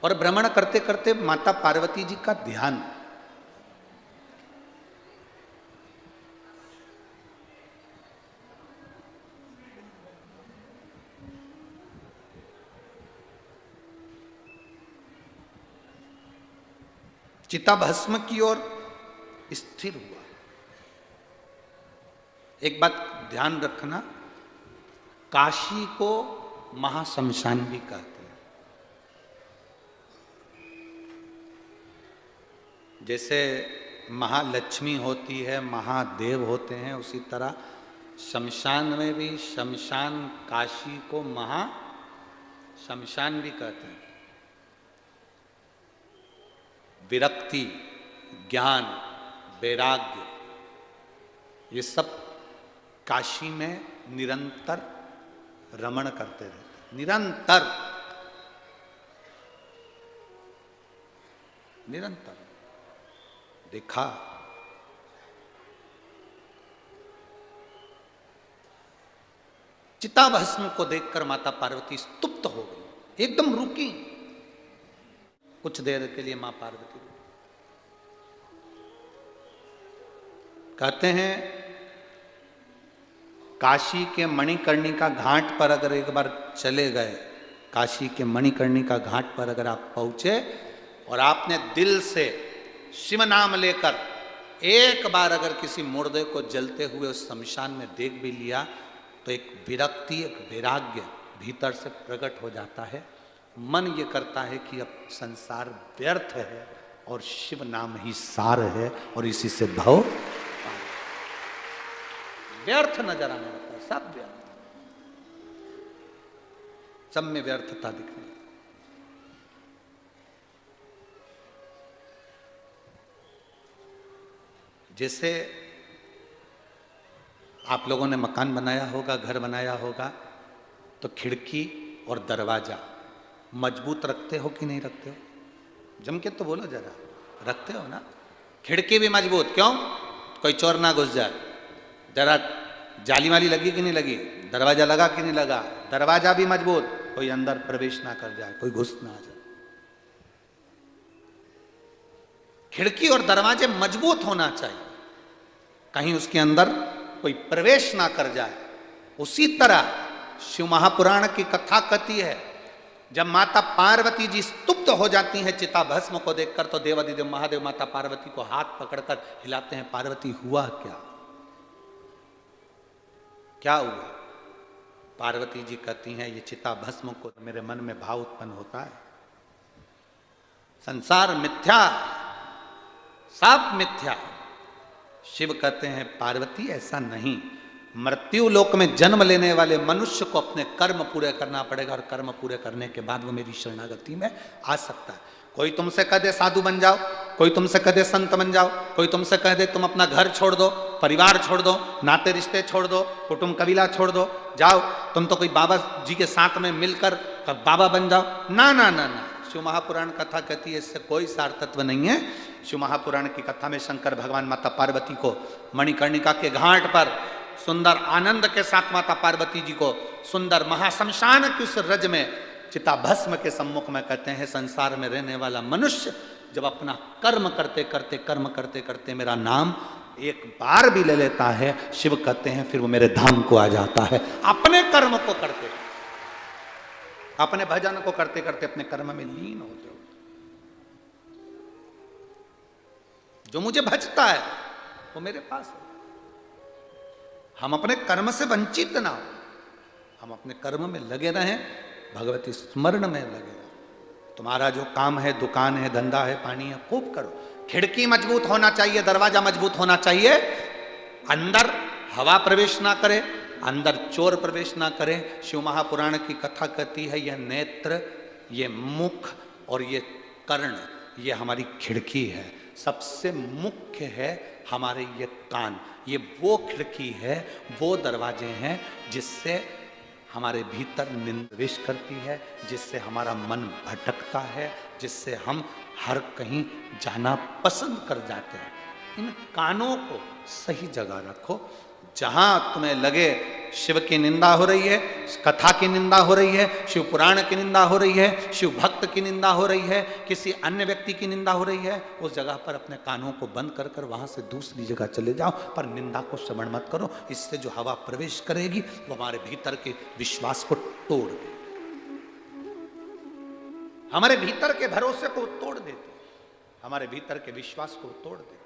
और भ्रमण करते करते माता पार्वती जी का ध्यान चिताभस्म की ओर स्थिर हुआ। एक बात ध्यान रखना, काशी को महाशमशान भी कहते हैं। जैसे महालक्ष्मी होती है, महादेव होते हैं, उसी तरह शमशान में भी शमशान काशी को महाशमशान भी कहते हैं। विरक्ति, ज्ञान, वैराग्य, ये सब काशी में निरंतर रमण करते रहते, निरंतर निरंतर। देखा चिताभस्म को देखकर माता पार्वती स्तुप्त हो गई, एकदम रुकी। कुछ देर के लिए मां पार्वती रुकी। कहते हैं काशी के मणिकर्णिका घाट पर अगर एक बार चले गए, काशी के मणिकर्णिका घाट पर अगर आप पहुंचे और आपने दिल से शिव नाम लेकर एक बार अगर किसी मुर्दे को जलते हुए उस शमशान में देख भी लिया, तो एक विरक्ति, एक वैराग्य भीतर से प्रकट हो जाता है। मन ये करता है कि अब संसार व्यर्थ है और शिव नाम ही सार है, और इसी से भव व्यर्थ नजर आने लगता है। सब व्यर्थ, सब में व्यर्थता दिखने लगती। जैसे आप लोगों ने मकान बनाया होगा, घर बनाया होगा, तो खिड़की और दरवाजा मजबूत रखते हो कि नहीं रखते हो? जम के तो बोलो जरा, रखते हो ना? खिड़की भी मजबूत, क्यों? कोई चोर ना घुस जाए। जरा जाली वाली लगी कि नहीं लगी? दरवाजा लगा कि नहीं लगा? दरवाजा भी मजबूत, कोई अंदर प्रवेश ना कर जाए, कोई घुस ना आ जाए। खिड़की और दरवाजे मजबूत होना चाहिए, कहीं उसके अंदर कोई प्रवेश ना कर जाए। उसी तरह शिव महापुराण की कथा कहती है, जब माता पार्वती जी स्तुप्त हो जाती हैं चिताभस्म को देखकर, तो देवाधिदेव महादेव माता पार्वती को हाथ पकड़कर हिलाते हैं। पार्वती, हुआ क्या? क्या हुआ? पार्वती जी कहती हैं, ये चिताभस्म को मेरे मन में भाव उत्पन्न होता है। संसार मिथ्या, सब मिथ्या। शिव कहते हैं, पार्वती ऐसा नहीं, मृत्यु लोक में जन्म लेने वाले मनुष्य को अपने कर्म पूरे करना पड़ेगा, और कर्म पूरे करने के बाद वो मेरी शरणागति में आ सकता है। कोई तुमसे कह दे साधु बन जाओ, कोई तुमसे कह दे संत बन जाओ, कोई तुमसे कह दे तुम अपना घर छोड़ दो, परिवार छोड़ दो, नाते रिश्ते छोड़ दो, कुटुंब कबीला छोड़ दो, जाओ तुम तो कोई बाबा जी के साथ में मिलकर बाबा बन जाओ। ना ना ना ना, शिव महापुराण कथा कहती है इससे कोई सार तत्व नहीं है। शिव महापुराण की कथा में शंकर भगवान माता पार्वती को मणिकर्णिका के घाट पर सुंदर आनंद के साथ माता पार्वती जी को सुंदर महाशमशान की उस रज में चिताभस्म के सम्मुख में कहते हैं, संसार में रहने वाला मनुष्य जब अपना कर्म करते करते मेरा नाम एक बार भी ले लेता है, शिव कहते हैं फिर वो मेरे धाम को आ जाता है। अपने कर्म को करते, अपने भजन को करते करते अपने कर्म में लीन होते हो। जो मुझे भजता है वो मेरे पास है। हम अपने कर्म से वंचित ना हो, हम अपने कर्म में लगे रहें, भगवती स्मरण में लगे रहें। तुम्हारा जो काम है, दुकान है, धंधा है, पानी है, खूब करो। खिड़की मजबूत होना चाहिए, दरवाजा मजबूत होना चाहिए, अंदर हवा प्रवेश ना करे, अंदर चोर प्रवेश ना करे। शिव महापुराण की कथा कहती है, यह नेत्र ये मुख और ये कर्ण, ये हमारी खिड़की है। सबसे मुख्य है हमारे ये कान, ये वो खिड़की है, वो दरवाजे हैं जिससे हमारे भीतर निंदा प्रवेश करती है, जिससे हमारा मन भटकता है, जिससे हम हर कहीं जाना पसंद कर जाते हैं। इन कानों को सही जगह रखो। जहां तुम्हें लगे शिव की निंदा हो रही है, कथा की निंदा हो रही है, शिव पुराण की निंदा हो रही है, शिव भक्त की निंदा हो रही है, किसी अन्य व्यक्ति की निंदा हो रही है, उस जगह पर अपने कानों को बंद कर कर वहां से दूसरी जगह चले जाओ, पर निंदा को श्रवण मत करो। इससे जो हवा प्रवेश करेगी वो हमारे भीतर के विश्वास को तोड़ देगी, हमारे भीतर के भरोसे को तोड़ देती, हमारे भीतर के विश्वास को तोड़ देती।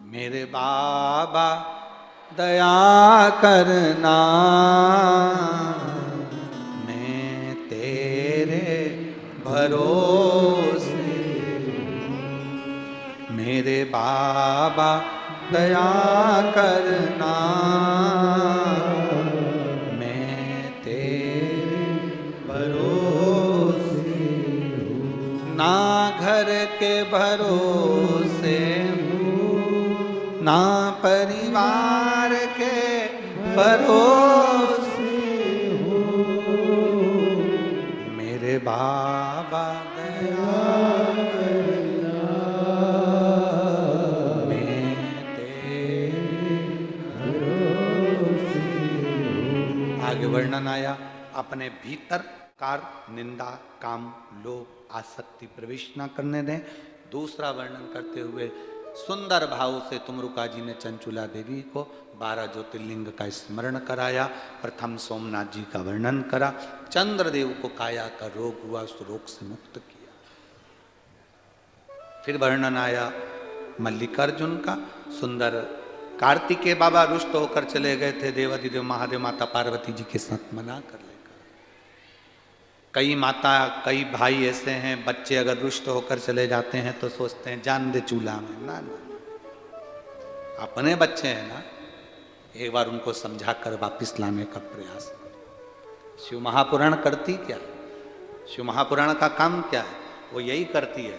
मेरे बाबा दया करना, मैं तेरे भरोसे। मेरे बाबा दया करना, मैं तेरे भरोसे। ना घर के भरोसे ना परिवार के भरोसे हो, मेरे बाबा दया करना, मैं तेरे भरोसे हो। आगे वर्णन आया, अपने भीतर कार निंदा काम लोभ आसक्ति प्रवेश न करने दें। दूसरा वर्णन करते हुए सुंदर भाव से तुमरुका जी ने चंचुला देवी को 12 ज्योतिर्लिंग का स्मरण कराया। प्रथम सोमनाथ जी का वर्णन करा, चंद्रदेव को काया का रोग हुआ, उस रोग से मुक्त किया। फिर वर्णन आया मल्लिकार्जुन का, सुंदर कार्तिकेय बाबा रुष्ट होकर चले गए थे देवाधिदेव महादेव माता पार्वती जी के साथ मना कर लेकर। कई माता कई भाई ऐसे हैं, बच्चे अगर रुष्ट होकर चले जाते हैं तो सोचते हैं जान दे चूल्हा में। ना ना, अपने बच्चे हैं ना, एक बार उनको समझा कर वापिस लाने का प्रयास। शिव महापुराण करती क्या? शिव महापुराण का काम क्या है? वो यही करती है,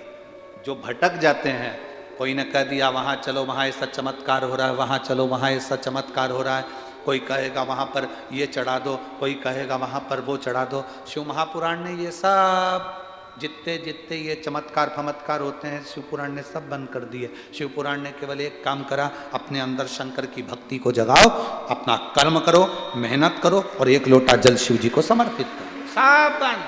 जो भटक जाते हैं, कोई ने कह दिया वहां चलो वहां ऐसा चमत्कार हो रहा है, वहां चलो वहां ऐसा चमत्कार हो रहा है, कोई कहेगा वहां पर ये चढ़ा दो, कोई कहेगा वहां पर वो चढ़ा दो। शिव महापुराण ने ये सब जितने जितने ये चमत्कार फमत्कार होते हैं, शिव पुराण ने सब बंद कर दिए। शिव पुराण ने केवल एक काम करा, अपने अंदर शंकर की भक्ति को जगाओ, अपना कर्म करो, मेहनत करो और एक लोटा जल शिव जी को समर्पित करो। सावधान,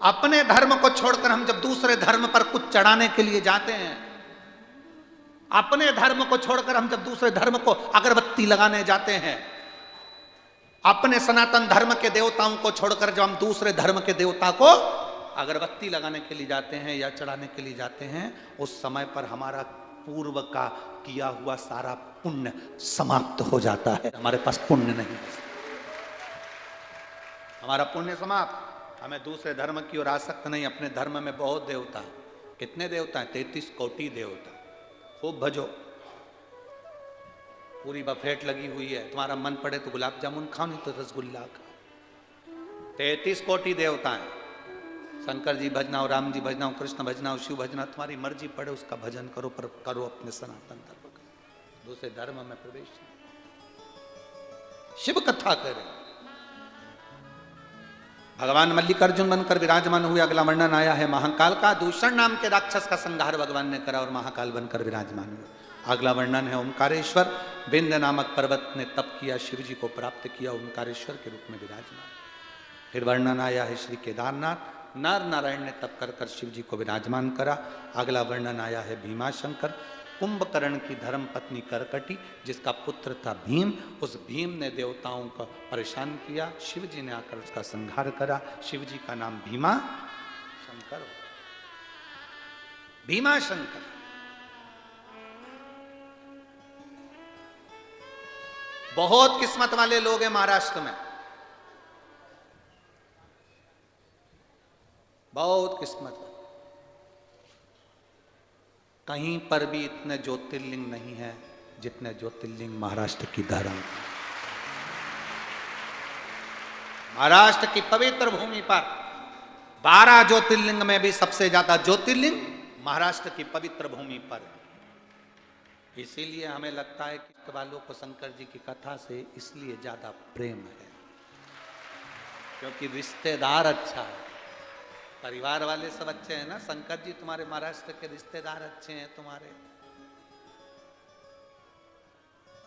अपने धर्म को छोड़कर हम जब दूसरे धर्म पर कुछ चढ़ाने के लिए जाते हैं, अपने धर्म को छोड़कर हम जब दूसरे धर्म को अगरबत्ती लगाने जाते हैं, अपने सनातन धर्म के देवताओं को छोड़कर जब हम दूसरे धर्म के देवता को अगरबत्ती लगाने के लिए जाते हैं या चढ़ाने के लिए जाते हैं, उस समय पर हमारा पूर्व का किया हुआ सारा पुण्य समाप्त हो जाता है। हमारे पास पुण्य नहीं, हमारा पुण्य समाप्त। हमें दूसरे धर्म की ओर आसक्त नहीं। अपने धर्म में बहुत देवता है। कितने देवता हैं? 33 कोटि देवता। खूब भजो, पूरी बफेट लगी हुई है। तुम्हारा मन पड़े तो गुलाब जामुन खाओ, नहीं तो रसगुल्ला खाओ। 33 कोटि देवता हैं। शंकर जी भजना हो, राम जी भजना हो, कृष्ण भजना हो, शिव भजना, तुम्हारी मर्जी पड़े उसका भजन करो, पर करो अपने सनातन धर्म का। दूसरे धर्म में प्रवेश नहीं। शिव कथा करें। भगवान मल्लिकार्जुन बनकर विराजमान हुए। अगला वर्णन आया है महाकाल का। दूषण नाम के राक्षस का संहार भगवान ने करा और महाकाल बनकर विराजमान हुए। अगला वर्णन है ओंकारेश्वर। विंध्य नामक पर्वत ने तप किया, शिव जी को प्राप्त किया, ओंकारेश्वर के रूप में विराजमान। फिर वर्णन आया है श्री केदारनाथ। नर नारायण ने तप कर कर शिव जी को विराजमान करा। अगला वर्णन आया है भीमाशंकर। कुंभकर्ण की धर्म पत्नी करकटी, जिसका पुत्र था भीम, उस भीम ने देवताओं को परेशान किया। शिव जी ने आकर उसका संहार करा। शिव जी का नाम भीमा शंकर। भीमा शंकर। बहुत किस्मत वाले लोग हैं महाराष्ट्र में, बहुत किस्मत। कहीं पर भी इतने ज्योतिर्लिंग नहीं है जितने ज्योतिर्लिंग महाराष्ट्र की धरा। महाराष्ट्र की पवित्र भूमि पर 12 ज्योतिर्लिंग में भी सबसे ज्यादा ज्योतिर्लिंग महाराष्ट्र की पवित्र भूमि पर है। इसीलिए हमें लगता है कि वालों को शंकर जी की कथा से इसलिए ज्यादा प्रेम है क्योंकि रिश्तेदार अच्छा है, परिवार वाले सब अच्छे हैं ना। शंकर जी तुम्हारे महाराष्ट्र के रिश्तेदार अच्छे हैं, तुम्हारे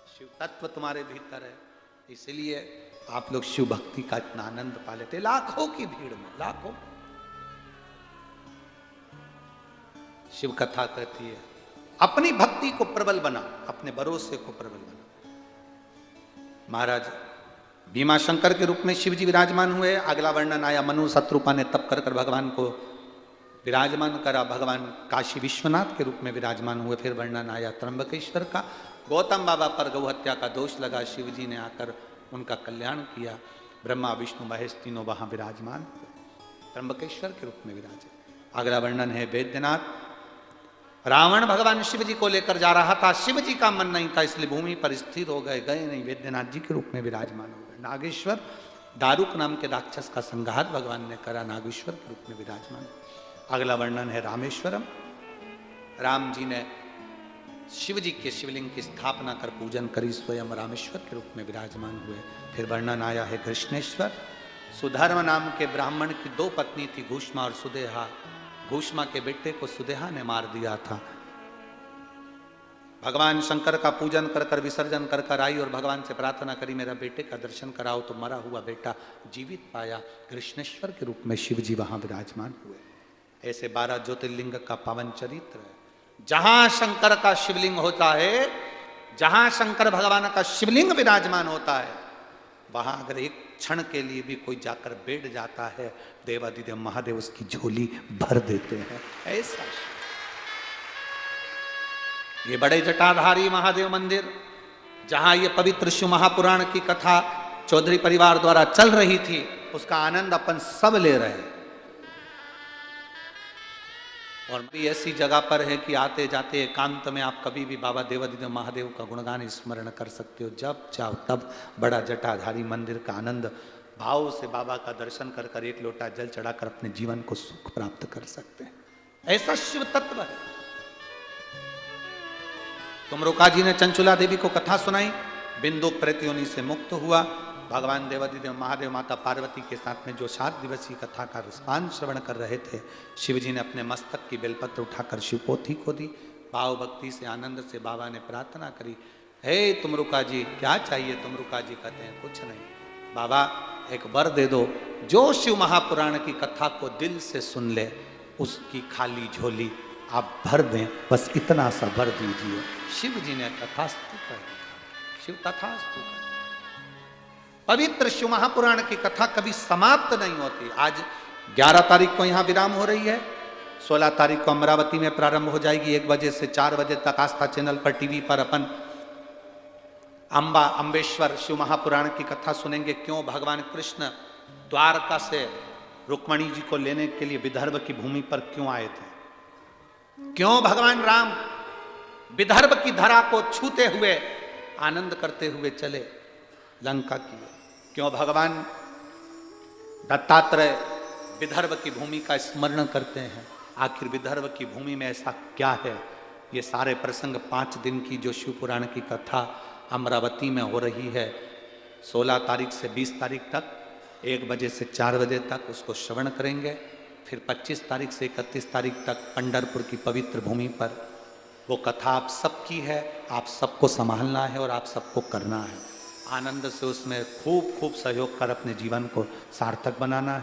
शिव तत्व तुम्हारे भीतर है, इसलिए आप लोग शिव भक्ति का इतना आनंद पा लेते। लाखों की भीड़ में लाखों। शिव कथा कहती है अपनी भक्ति को प्रबल बना, अपने भरोसे को प्रबल बना। महाराज भीमाशंकर के रूप में शिव जी विराजमान हुए। अगला वर्णन आया मनु शत्रुपा ने तप कर भगवान को विराजमान करा, भगवान काशी विश्वनाथ के रूप में विराजमान हुए। फिर वर्णन आया त्र्यंबकेश्वर का, गौतम बाबा पर गौ हत्या का दोष लगा, शिव जी ने आकर उनका कल्याण किया। ब्रह्मा विष्णु महेश तीनों वहां विराजमान हुए, त्र्यंबकेश्वर के रूप में विराजे। अगला वर्णन है वैद्यनाथ। रावण भगवान शिव जी को लेकर जा रहा था, शिव जी का मन नहीं था इसलिए भूमि पर स्थिर हो गए, गए नहीं, वैद्यनाथ जी के रूप में विराजमान हो गए। नागेश्वर दारुक नाम के राक्षस का संहार भगवान ने करा, नागेश्वर के रूप में विराजमान। अगला वर्णन है रामेश्वरम। राम जी ने शिव जी के शिवलिंग की स्थापना कर पूजन करी, स्वयं रामेश्वर के रूप में विराजमान हुए। फिर वर्णन आया है कृष्णेश्वर। सुधर्म नाम के ब्राह्मण की 2 पत्नी थी, घूष्मा और सुदेहा। घूष्मा के बेटे को सुदेहा ने मार दिया था। भगवान शंकर का पूजन कर कर विसर्जन कर कर आई और भगवान से प्रार्थना करी मेरा बेटे का दर्शन कराओ, तो मरा हुआ बेटा जीवित पाया। कृष्णेश्वर के रूप में शिव जी वहां विराजमान हुए। ऐसे 12 ज्योतिर्लिंग का पावन चरित्र है। जहां शंकर का शिवलिंग होता है, जहां शंकर भगवान का शिवलिंग विराजमान होता है, वहां अगर एक क्षण के लिए भी कोई जाकर बैठ जाता है, देवादिदेव महादेव उसकी झोली भर देते हैं। ऐसा ये बड़े जटाधारी महादेव मंदिर, जहां ये पवित्र शिव महापुराण की कथा चौधरी परिवार द्वारा चल रही थी, उसका आनंद अपन सब ले रहे हैं। और भी ऐसी जगह पर है कि आते जाते एकांत में आप कभी भी बाबा देवादिदेव महादेव का गुणगान स्मरण कर सकते हो, जब चाहो तब। बड़ा जटाधारी मंदिर का आनंद भाव से बाबा का दर्शन कर कर एक लोटा जल चढ़ाकर अपने जीवन को सुख प्राप्त कर सकते हैं। ऐसा शिव तत्व है। तुमरुका जी ने चंचुला देवी को कथा सुनाई, बिंदु प्रतियोनि से मुक्त हुआ। भगवान देवादिदेव महादेव माता पार्वती के साथ में जो 7 दिवसीय कथा का रुस्पान श्रवण कर रहे थे, शिव जी ने अपने मस्तक की बेलपत्र उठाकर शिवपोथी को दी। भाव भक्ति से आनंद से बाबा ने प्रार्थना करी, हे तुमरुका जी क्या चाहिए? तुमरुका जी कहते हैं कुछ नहीं बाबा, एक वर दे दो, जो शिव महापुराण की कथा को दिल से सुन ले उसकी खाली झोली आप भर दें, बस इतना सा भर दीजिए। शिव जी ने तथास्तु कर दिया। शिव तथास्तु कर। पवित्र शिव महापुराण की कथा कभी समाप्त नहीं होती। आज 11 तारीख को यहाँ विराम हो रही है, 16 तारीख को अमरावती में प्रारंभ हो जाएगी। 1 बजे से 4 बजे तक आस्था चैनल पर टीवी पर अपन अम्बेश्वर शिव महापुराण की कथा सुनेंगे। क्यों भगवान कृष्ण द्वारका से रुक्मणी जी को लेने के लिए विदर्भ की भूमि पर क्यों आए थे, क्यों भगवान राम विदर्भ की धरा को छूते हुए आनंद करते हुए चले लंका की, क्यों भगवान दत्तात्रेय विदर्भ की भूमि का स्मरण करते हैं, आखिर विदर्भ की भूमि में ऐसा क्या है। ये सारे प्रसंग 5 दिन की जो शिव पुराण की कथा अमरावती में हो रही है, 16 तारीख से 20 तारीख तक 1 बजे से 4 बजे तक उसको श्रवण करेंगे। फिर 25 तारीख से 31 तारीख तक पंढरपुर की पवित्र भूमि पर वो कथा आप सबकी है, आप सबको संभालना है और आप सबको करना है। आनंद से उसमें खूब खूब सहयोग कर अपने जीवन को सार्थक बनाना है।